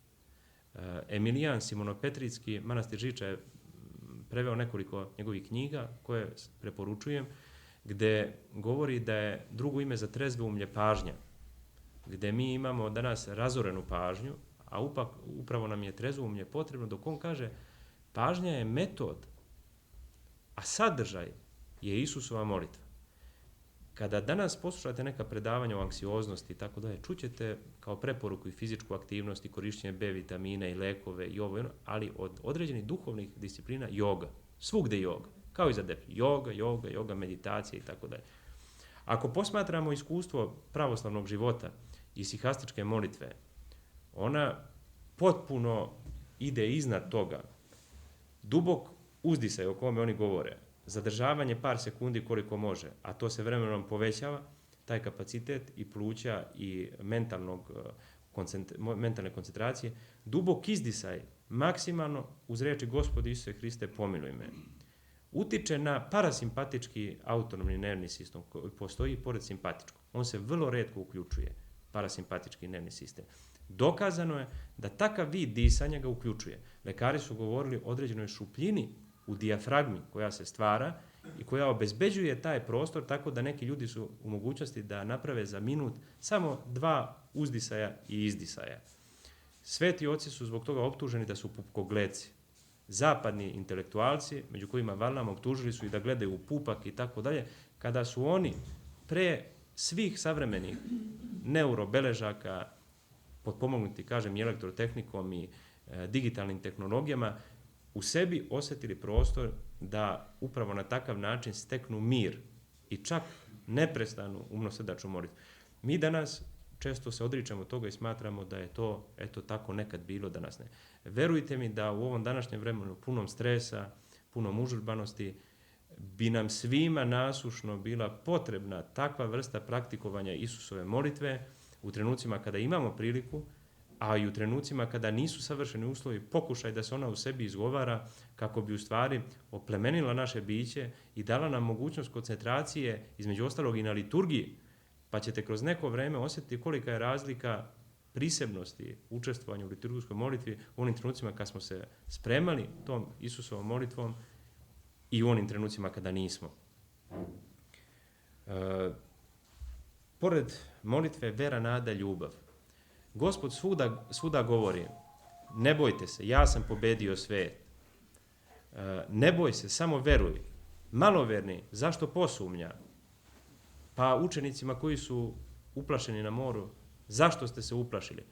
Emilijan Simonopetrijski, manastir Žiča, je preveo nekoliko njegovih knjiga koje preporučujem, gde govori da je drugo ime za trezveumlje pažnja, gde mi imamo danas razorenu pažnju, a upravo nam je trezumlje potrebno, dok on kaže pažnja je metod, a sadržaj je Isusova molitva. Kada danas poslušate neka predavanja o anksioznosti i tako dalje, čućete kao preporuku i fizičku aktivnost i korišćenje B vitamina i lekove i ovo, ali od određenih duhovnih disciplina joga, svugde joga, kao i za joga, meditacija i tako dalje. Ako posmatramo iskustvo pravoslavnog života i sihastičke molitve, ona potpuno ide iznad toga. Dubok uzdisaj o kome oni govore, zadržavanje par sekundi koliko može, a to se vremenom povećava, taj kapacitet i pluća i mentalne koncentracije, dubok izdisaj, maksimalno uz reči Gospodi Isuse Hriste pomiluj me, utiče na parasimpatički autonomni nervni sistem koji postoji pored simpatičkog. On se vrlo retko uključuje, parasimpatički nervni sistem. Dokazano je da takav vid disanja ga uključuje. Lekari su govorili o određenoj šupljini u dijafragmi koja se stvara i koja obezbeđuje taj prostor tako da neki ljudi su u mogućnosti da naprave za minut samo 2 uzdisaja i izdisaja. Sveti oci su zbog toga optuženi da su pupkogleci. Zapadni intelektualci, među kojima Varlam, optužili su i da gledaju u pupak i tako dalje, kada su oni pre svih savremenih neurobeležaka, potpomognuti, kažem, i elektrotehnikom i digitalnim tehnologijama, u sebi osjetili prostor da upravo na takav način steknu mir i čak neprestanu umnosrdačnu molitvu. Mi danas često se odričemo toga i smatramo da je to eto tako nekad bilo, danas ne. Verujte mi da u ovom današnjem vremenu punom stresa, punom užurbanosti bi nam svima nasušno bila potrebna takva vrsta praktikovanja Isusove molitve u trenucima kada imamo priliku, a i u trenucima kada nisu savršeni uslovi, pokušaj da se ona u sebi izgovara kako bi u stvari oplemenila naše biće i dala nam mogućnost koncentracije, između ostalog i na liturgiji, pa ćete kroz neko vreme osjetiti kolika je razlika prisebnosti učestvovanja u liturgijskoj molitvi u onim trenucima kad smo se spremali tom Isusovom molitvom i u onim trenucima kada nismo. Pored molitve, vera, nada, ljubav. Gospod svuda govori, ne bojte se, ja sam pobedio svijet. Ne boj se, samo veruj. Maloverni, zašto posumnja? Pa učenicima koji su uplašeni na moru, zašto ste se uplašili?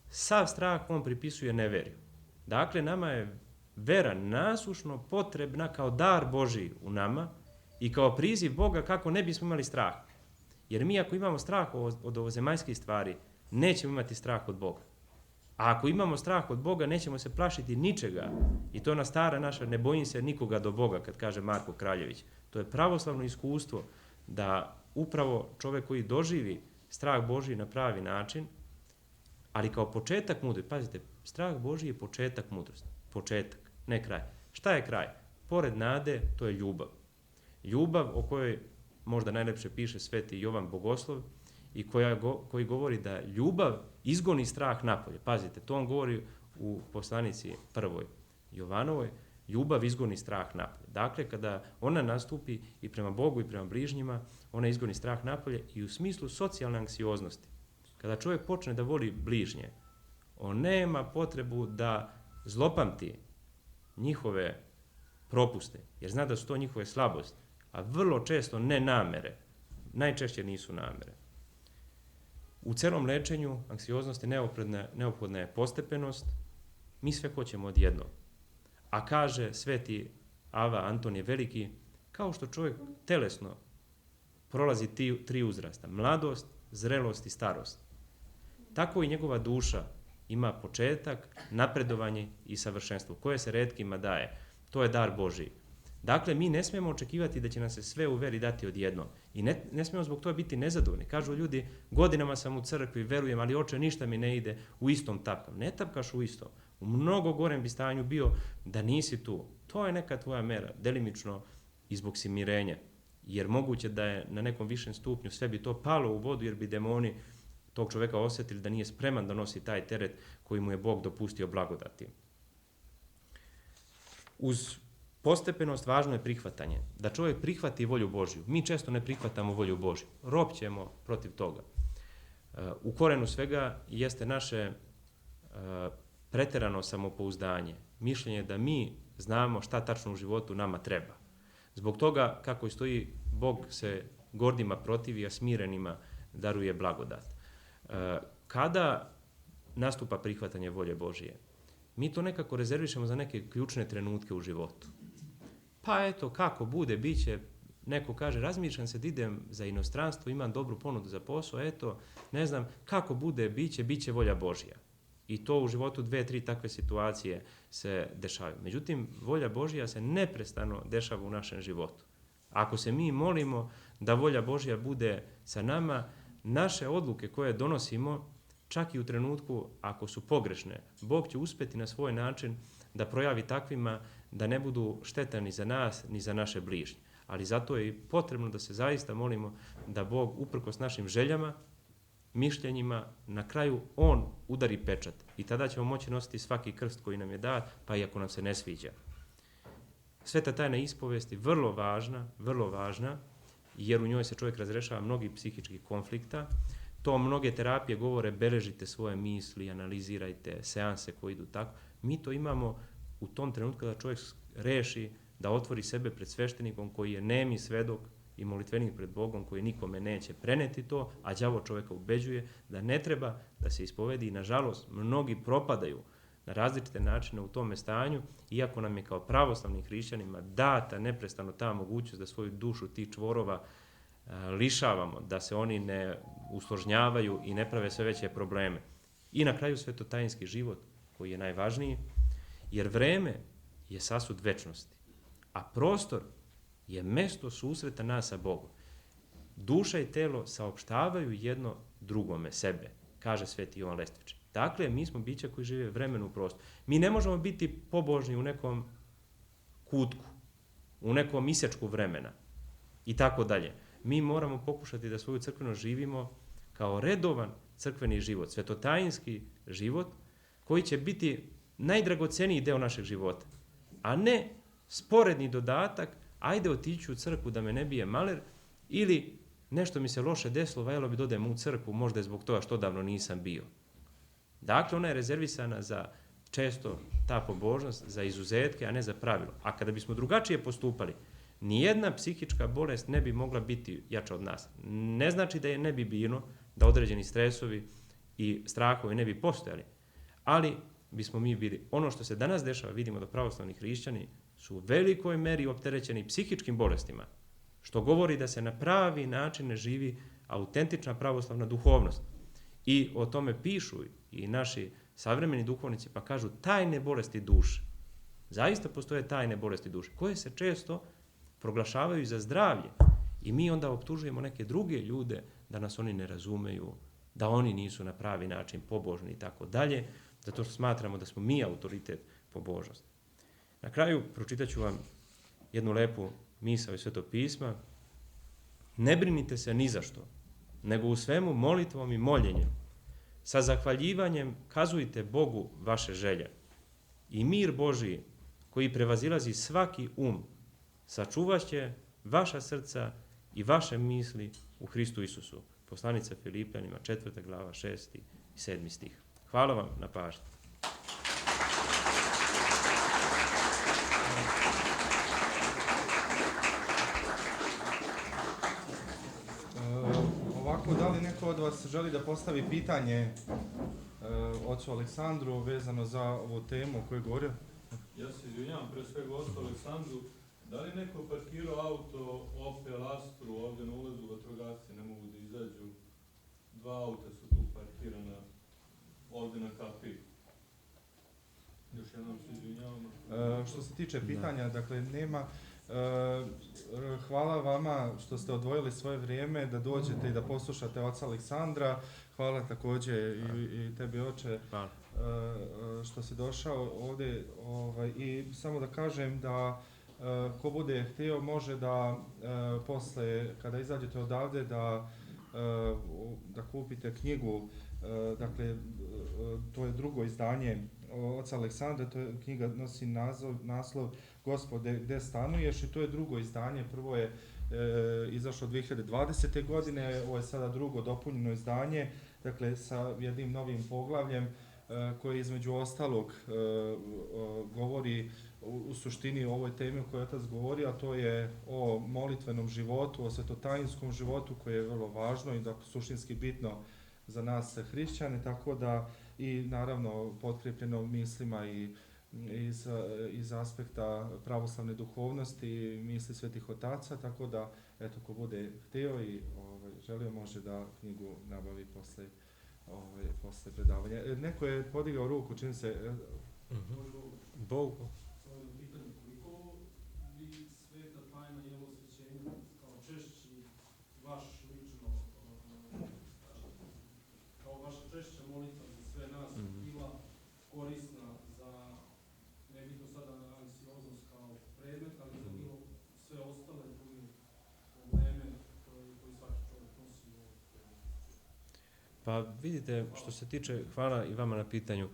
Sav strah on pripisuje neverju. Dakle, nama je vera nasušno potrebna kao dar Božiji u nama i kao priziv Boga kako ne bismo imali strah. Jer mi ako imamo strah od ovozemaljskih stvari, nećemo imati strah od Boga. A ako imamo strah od Boga, nećemo se plašiti ničega. I to je ona stara naša, ne bojim se nikoga do Boga, kad kaže Marko Kraljević. To je pravoslavno iskustvo da upravo čovjek koji doživi strah Božji na pravi način, ali kao početak mudrosti. Pazite, strah Božji je početak mudrosti. Početak, ne kraj. Šta je kraj? Pored nade, to je ljubav. Ljubav o kojoj možda najlepše piše sveti Jovan Bogoslov i koji govori da ljubav izgoni strah napolje. Pazite, to on govori u poslanici 1. Jovanovoj, ljubav izgoni strah napolje. Dakle, kada ona nastupi i prema Bogu i prema bližnjima, ona izgoni strah napolje i u smislu socijalne anksioznosti. Kada čovjek počne da voli bližnje, on nema potrebu da zlopamti njihove propuste, jer zna da su to njihove slabosti, a vrlo često ne namere. Najčešće nisu namere. U celom lečenju anksioznosti neophodna je postepenost, mi sve hoćemo odjednom. A kaže sveti Ava Antonije Veliki, kao što čovjek telesno prolazi 3 uzrasta, mladost, zrelost i starost, tako i njegova duša ima početak, napredovanje i savršenstvo, koje se retkima daje. To je dar Božiji. Dakle, mi ne smijemo očekivati da će nam se sve u veri dati odjednom. I ne smijemo zbog toga biti nezadovoljni. Kažu ljudi, godinama sam u crkvi, verujem, ali oče, ništa mi ne ide, u istom tapkam. Ne tapkaš u istom. U mnogo gorem bi stanju bio da nisi tu. To je neka tvoja mera, delimično i zbog simirenja. Jer moguće da je na nekom višem stupnju sve bi to palo u vodu, jer bi demoni tog čoveka osjetili da nije spreman da nosi taj teret koji mu je Bog dopustio blagodati. Uz postepenost važno je prihvatanje. Da čovjek prihvati volju Božju. Mi često ne prihvatamo volju Božju. Ropćemo protiv toga. U korenu svega jeste naše preterano samopouzdanje, mišljenje da mi znamo šta tačno u životu nama treba. Zbog toga, kako i stoji, Bog se gordima protivi, a smirenima daruje blagodat. Kada nastupa prihvatanje volje Božije, mi to nekako rezervišemo za neke ključne trenutke u životu. Pa eto, kako bude, bit će, neko kaže, razmišljam se da idem za inostranstvo, imam dobru ponudu za posao, eto, ne znam, kako bude, bit će volja Božja. I to u životu 2-3 takve situacije se dešavaju. Međutim, volja Božja se neprestano dešava u našem životu. Ako se mi molimo da volja Božja bude sa nama, naše odluke koje donosimo, čak i u trenutku ako su pogrešne, Bog će uspjeti na svoj način da projavi takvima da ne budu štetni ni za nas, ni za naše bližnje. Ali zato je potrebno da se zaista molimo da Bog, uprkos našim željama, mišljenjima, na kraju On udari pečat. I tada ćemo moći nositi svaki krst koji nam je dat, pa i ako nam se ne sviđa. Sveta tajna ispovesti vrlo važna, jer u njoj se čovjek razrešava mnogih psihičkih konflikta. To mnoge terapije govore, beležite svoje misli, analizirajte, seanse koji idu tako. Mi to imamo u tom trenutku da čovjek reši da otvori sebe pred sveštenikom koji je nemi svedok i molitvenik pred Bogom koji nikome neće preneti to, a đavo čovjeka ubeđuje da ne treba da se ispovedi i nažalost mnogi propadaju na različite načine u tome stanju, iako nam je kao pravoslavnim hrišćanima data neprestano ta mogućnost da svoju dušu tih čvorova lišavamo, da se oni ne usložnjavaju i ne prave sve veće probleme. I na kraju svetotajinski život koji je najvažniji, jer vreme je sasud večnosti, a prostor je mesto susreta nas sa Bogom. Duša i telo saopštavaju jedno drugome sebe, kaže sveti Jovan Lestvičar. Dakle, mi smo bića koji žive vremenu u prostoru. Mi ne možemo biti pobožni u nekom kutku, u nekom isječku vremena i tako dalje. Mi moramo pokušati da svoju crkvenost živimo kao redovan crkveni život, svetotajinski život koji će biti najdragoceniji deo našeg života, a ne sporedni dodatak, ajde otiću u crkvu da me ne bije maler, ili nešto mi se loše desilo, valjalo bi da odem u crkvu, možda je zbog toga što davno nisam bio. Dakle, ona je rezervisana za često ta pobožnost, za izuzetke, a ne za pravilo. A kada bismo drugačije postupali, nijedna psihička bolest ne bi mogla biti jača od nas. Ne znači da je ne bi bilo, da određeni stresovi i strahovi ne bi postojali, ali bismo mi bili. Ono što se danas dešava, vidimo da pravoslavni hrišćani su u velikoj meri opterećeni psihičkim bolestima, što govori da se na pravi način ne živi autentična pravoslavna duhovnost. I o tome pišu i naši savremeni duhovnici, pa kažu tajne bolesti duše. Zaista postoje tajne bolesti duše, koje se često proglašavaju za zdravlje. I mi onda optužujemo neke druge ljude da nas oni ne razumeju, da oni nisu na pravi način pobožni i tako dalje, zato što smatramo da smo mi autoritet pobožnosti. Na kraju pročitat ću vam jednu lepu misao iz Svetog pisma. Ne brinite se ni za što, nego u svemu molitvom i moljenjem, sa zahvaljivanjem kazujte Bogu vaše želje. I mir Božiji, koji prevazilazi svaki sačuvaće vaša srca i vaše misli u Hristu Isusu. Poslanica Filipljanima, 4. glava, 6. i 7. stih. Hvala vam na pažnji. Ovako, da li neko od vas želi da postavi pitanje ocu Aleksandru vezano za ovu temu o kojoj govorio? Ja se izvinjavam pre svega ocu Aleksandru. Da li neko parkirao auto Opel Astru ovdje na ulazu, vatrogasci ne mogu da izađu? 2 auta su tu parkirana ovdje na kapiji. Još jednom se izvinjavam. Što se tiče pitanja, dakle, nema. Hvala vama što ste odvojili svoje vrijeme da dođete i da poslušate oca Aleksandra. Hvala također i tebi, oče, što si došao ovdje. I samo da kažem da ko bude htio može da posle, kada izađete odavde, da kupite knjigu. Dakle, to je drugo izdanje oca Aleksandra, to je knjiga, nosi naslov Gospode, gde stanuješ, i to je drugo izdanje. Prvo je izašlo 2020. godine, ovo je sada drugo dopunjeno izdanje, dakle sa jednim novim poglavljem. koji između ostalog govori u suštini o ovoj temi o kojoj je otac govori, a to je o molitvenom životu, o svetotajinskom životu koje je vrlo važno i da suštinski bitno za nas hrišćane, tako da i naravno potkrepljeno mislima i iz aspekta pravoslavne duhovnosti i misli svetih otaca, tako da eto ko bude htio i želio može da knjigu nabavi posle predavanja. Neko je podigao ruku, čini se... Bog. Koliko vi sveta tajna i osvećenja kao češći vaš lično, kao vaša češća molitva za sve nas bila korisna za, nebitno sada anksioznost kao predmet, ali za bilo sve ostale druge probleme koji svaki čovjek nosi u ovom predmetu? Pa vidite, što se tiče, hvala i vama na pitanju.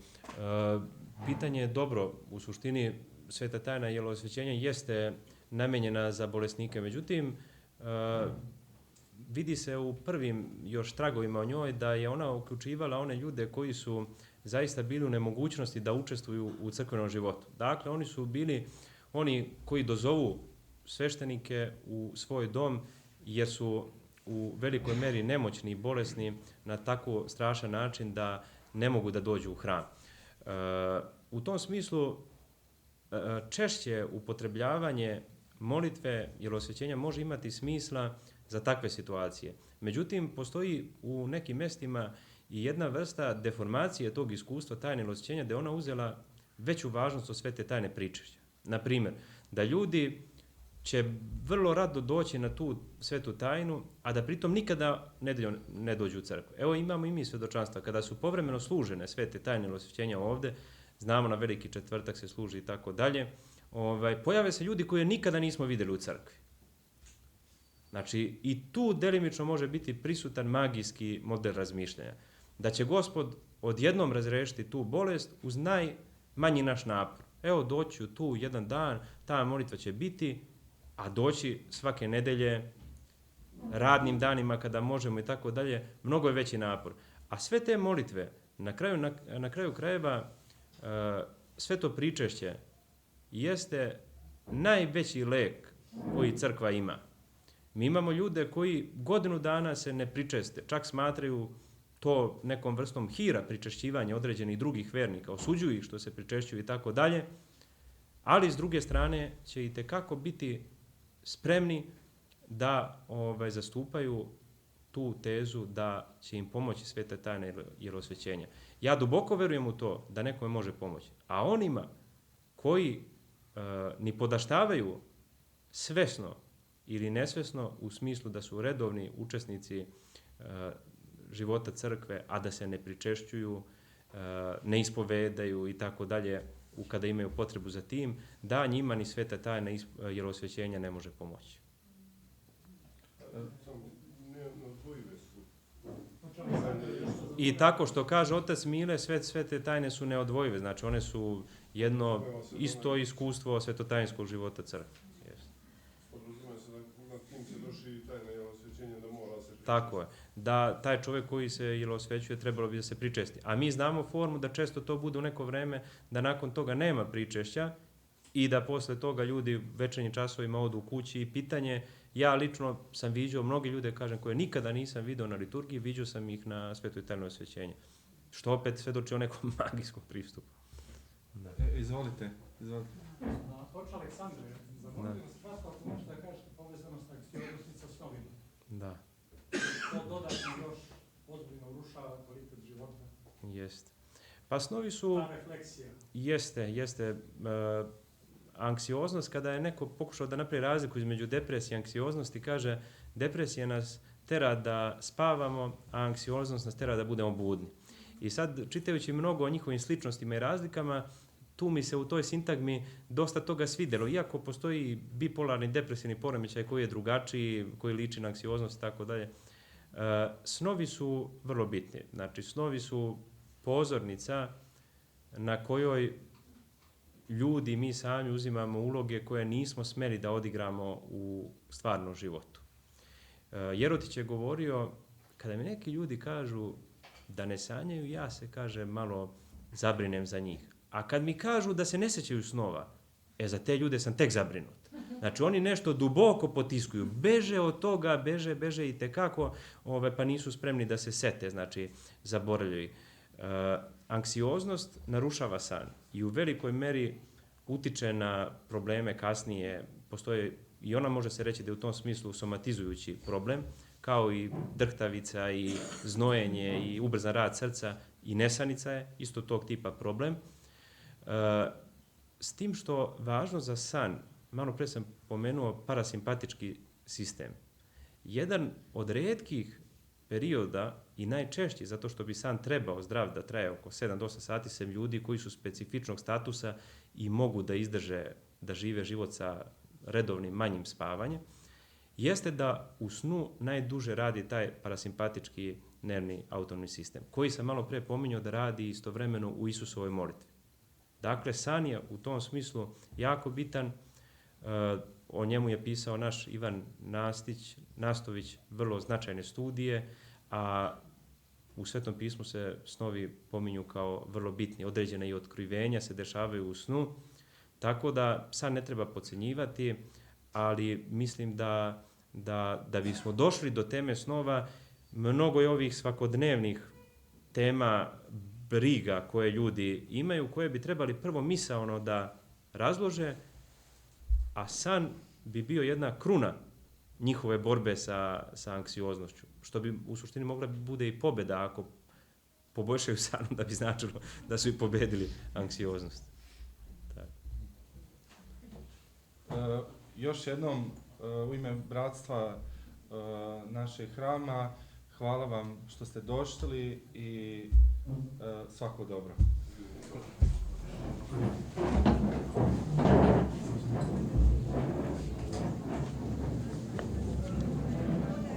Pitanje je dobro, u suštini sveta tajna jelosvećenja jeste namenjena za bolesnike, međutim, vidi se u prvim još tragovima o njoj da je ona uključivala one ljude koji su zaista bili u nemogućnosti da učestvuju u crkvenom životu. Dakle, oni su bili oni koji dozovu sveštenike u svoj dom jer su u velikoj meri nemoćni i bolesni na tako strašan način da ne mogu da dođu u hram. U tom smislu češće upotrebljavanje molitve jelosvećenja može imati smisla za takve situacije. Međutim, postoji u nekim mjestima i jedna vrsta deformacije tog iskustva tajne jelosvećenja da je ona uzela veću važnost od svete tajne pričešća. Naprimjer, da ljudi će vrlo rado doći na tu svetu tajnu, a da pritom nikada ne dođu u crkvu. Evo imamo i mi svedočanstva, kada su povremeno služene svete tajne jelosvećenja ovde, znamo na Veliki četvrtak se služi i tako dalje, pojave se ljudi koje nikada nismo vidjeli u crkvi. Znači, i tu delimično može biti prisutan magijski model razmišljanja. Da će Gospod odjednom razrešiti tu bolest uz najmanji naš napor. Evo, doći tu jedan dan, ta molitva će biti, a doći svake nedelje, radnim danima kada možemo i tako dalje, mnogo je veći napor. A sve te molitve, na kraju krajeva, sve to pričešće jeste najveći lek koji crkva ima. Mi imamo ljude koji godinu dana se ne pričeste, čak smatraju to nekom vrstom hira pričešćivanja određenih drugih vernika, osuđuju ih što se pričešćuju i tako dalje, ali s druge strane će i tekako biti spremni da zastupaju tu tezu da će im pomoći sveta tajna jelosvećenja. Ja duboko verujem u to da nekome može pomoći, a onima koji ni podaštavaju svesno ili nesvesno u smislu da su redovni učesnici života crkve, a da se ne pričešćuju, ne ispovedaju i tako dalje, kada imaju potrebu za tim, da njima ni sveta tajna jelosvećenja ne može pomoći. I tako što kaže otac Mile, sve te tajne su neodvojive, znači one su jedno isto iskustvo svetotajinskog života crkve. Tako je. Da taj čovjek koji se jelosvećuje trebalo bi da se pričesti. A mi znamo formu da često to bude u neko vreme da nakon toga nema pričešća i da posle toga ljudi večernjim časovima odu u kući i pitanje, ja lično sam viđao mnogi ljude, kažem, koje nikada nisam vidio na liturgiji, viđao sam ih na svetoj tajnoj osvećenju. Što opet svedoči o nekom magijskom pristupu. Da. Izvolite. Oče Aleksandre, zamolio vas kratko ako možete da kažete povezano sa anksioznosti sa snovima. Da. To dodatno još ozbiljno urušava kvalitet života. Jeste. Pa snovi su... Ta refleksija. Jeste. Anksioznost, kada je neko pokušao da napravi razliku između depresije i anksioznosti, kaže depresija nas tera da spavamo, a anksioznost nas tera da budemo budni. I sad, čitajući mnogo o njihovim sličnostima i razlikama, tu mi se u toj sintagmi dosta toga svidjelo. Iako postoji bipolarni depresivni poremećaj koji je drugačiji, koji liči na anksioznost i tako dalje, snovi su vrlo bitni. Znači, snovi su pozornica na kojoj ljudi, mi sami uzimamo uloge koje nismo smeli da odigramo u stvarnom životu. Jerotić je govorio, kada mi neki ljudi kažu da ne sanjaju, ja se, kaže, malo zabrinem za njih. A kad mi kažu da se ne sjećaju snova, za te ljude sam tek zabrinut. Znači, oni nešto duboko potiskuju, beže od toga, beže i tekako, pa nisu spremni da se sete, znači, zaboravljaju. Anksioznost narušava san i u velikoj meri utiče na probleme kasnije, postoje, i ona može se reći da je u tom smislu somatizujući problem, kao i drhtavica i znojenje i ubrzan rad srca i nesanica je isto tog tipa problem. S tim što važno za san, malo pre sam pomenuo parasimpatički sistem. Jedan od retkih perioda i najčešći, zato što bi san trebao zdrav da traje oko 7 do 8 sati, sem ljudi koji su specifičnog statusa i mogu da izdrže, da žive život sa redovnim manjim spavanjem, jeste da u snu najduže radi taj parasimpatički nervni autonomni sistem, koji sam malo pre pominjao da radi istovremeno u Isusovoj molitvi. Dakle, san je u tom smislu jako bitan. O njemu je pisao naš Ivan Nastović vrlo značajne studije, a u Svetom pismu se snovi pominju kao vrlo bitni. Određena i otkrivenja se dešavaju u snu, tako da san ne treba podcenjivati, ali mislim da bismo došli do teme snova, mnogo je ovih svakodnevnih tema, briga koje ljudi imaju, koje bi trebali prvo misaono da razlože, a san bi bio jedna kruna njihove borbe sa anksioznošću, što bi u suštini mogla bude i pobjeda ako poboljšaju san, da bi značilo da su i pobedili anksioznost. Još jednom, u ime bratstva našeg hrama, hvala vam što ste došli i svako dobro.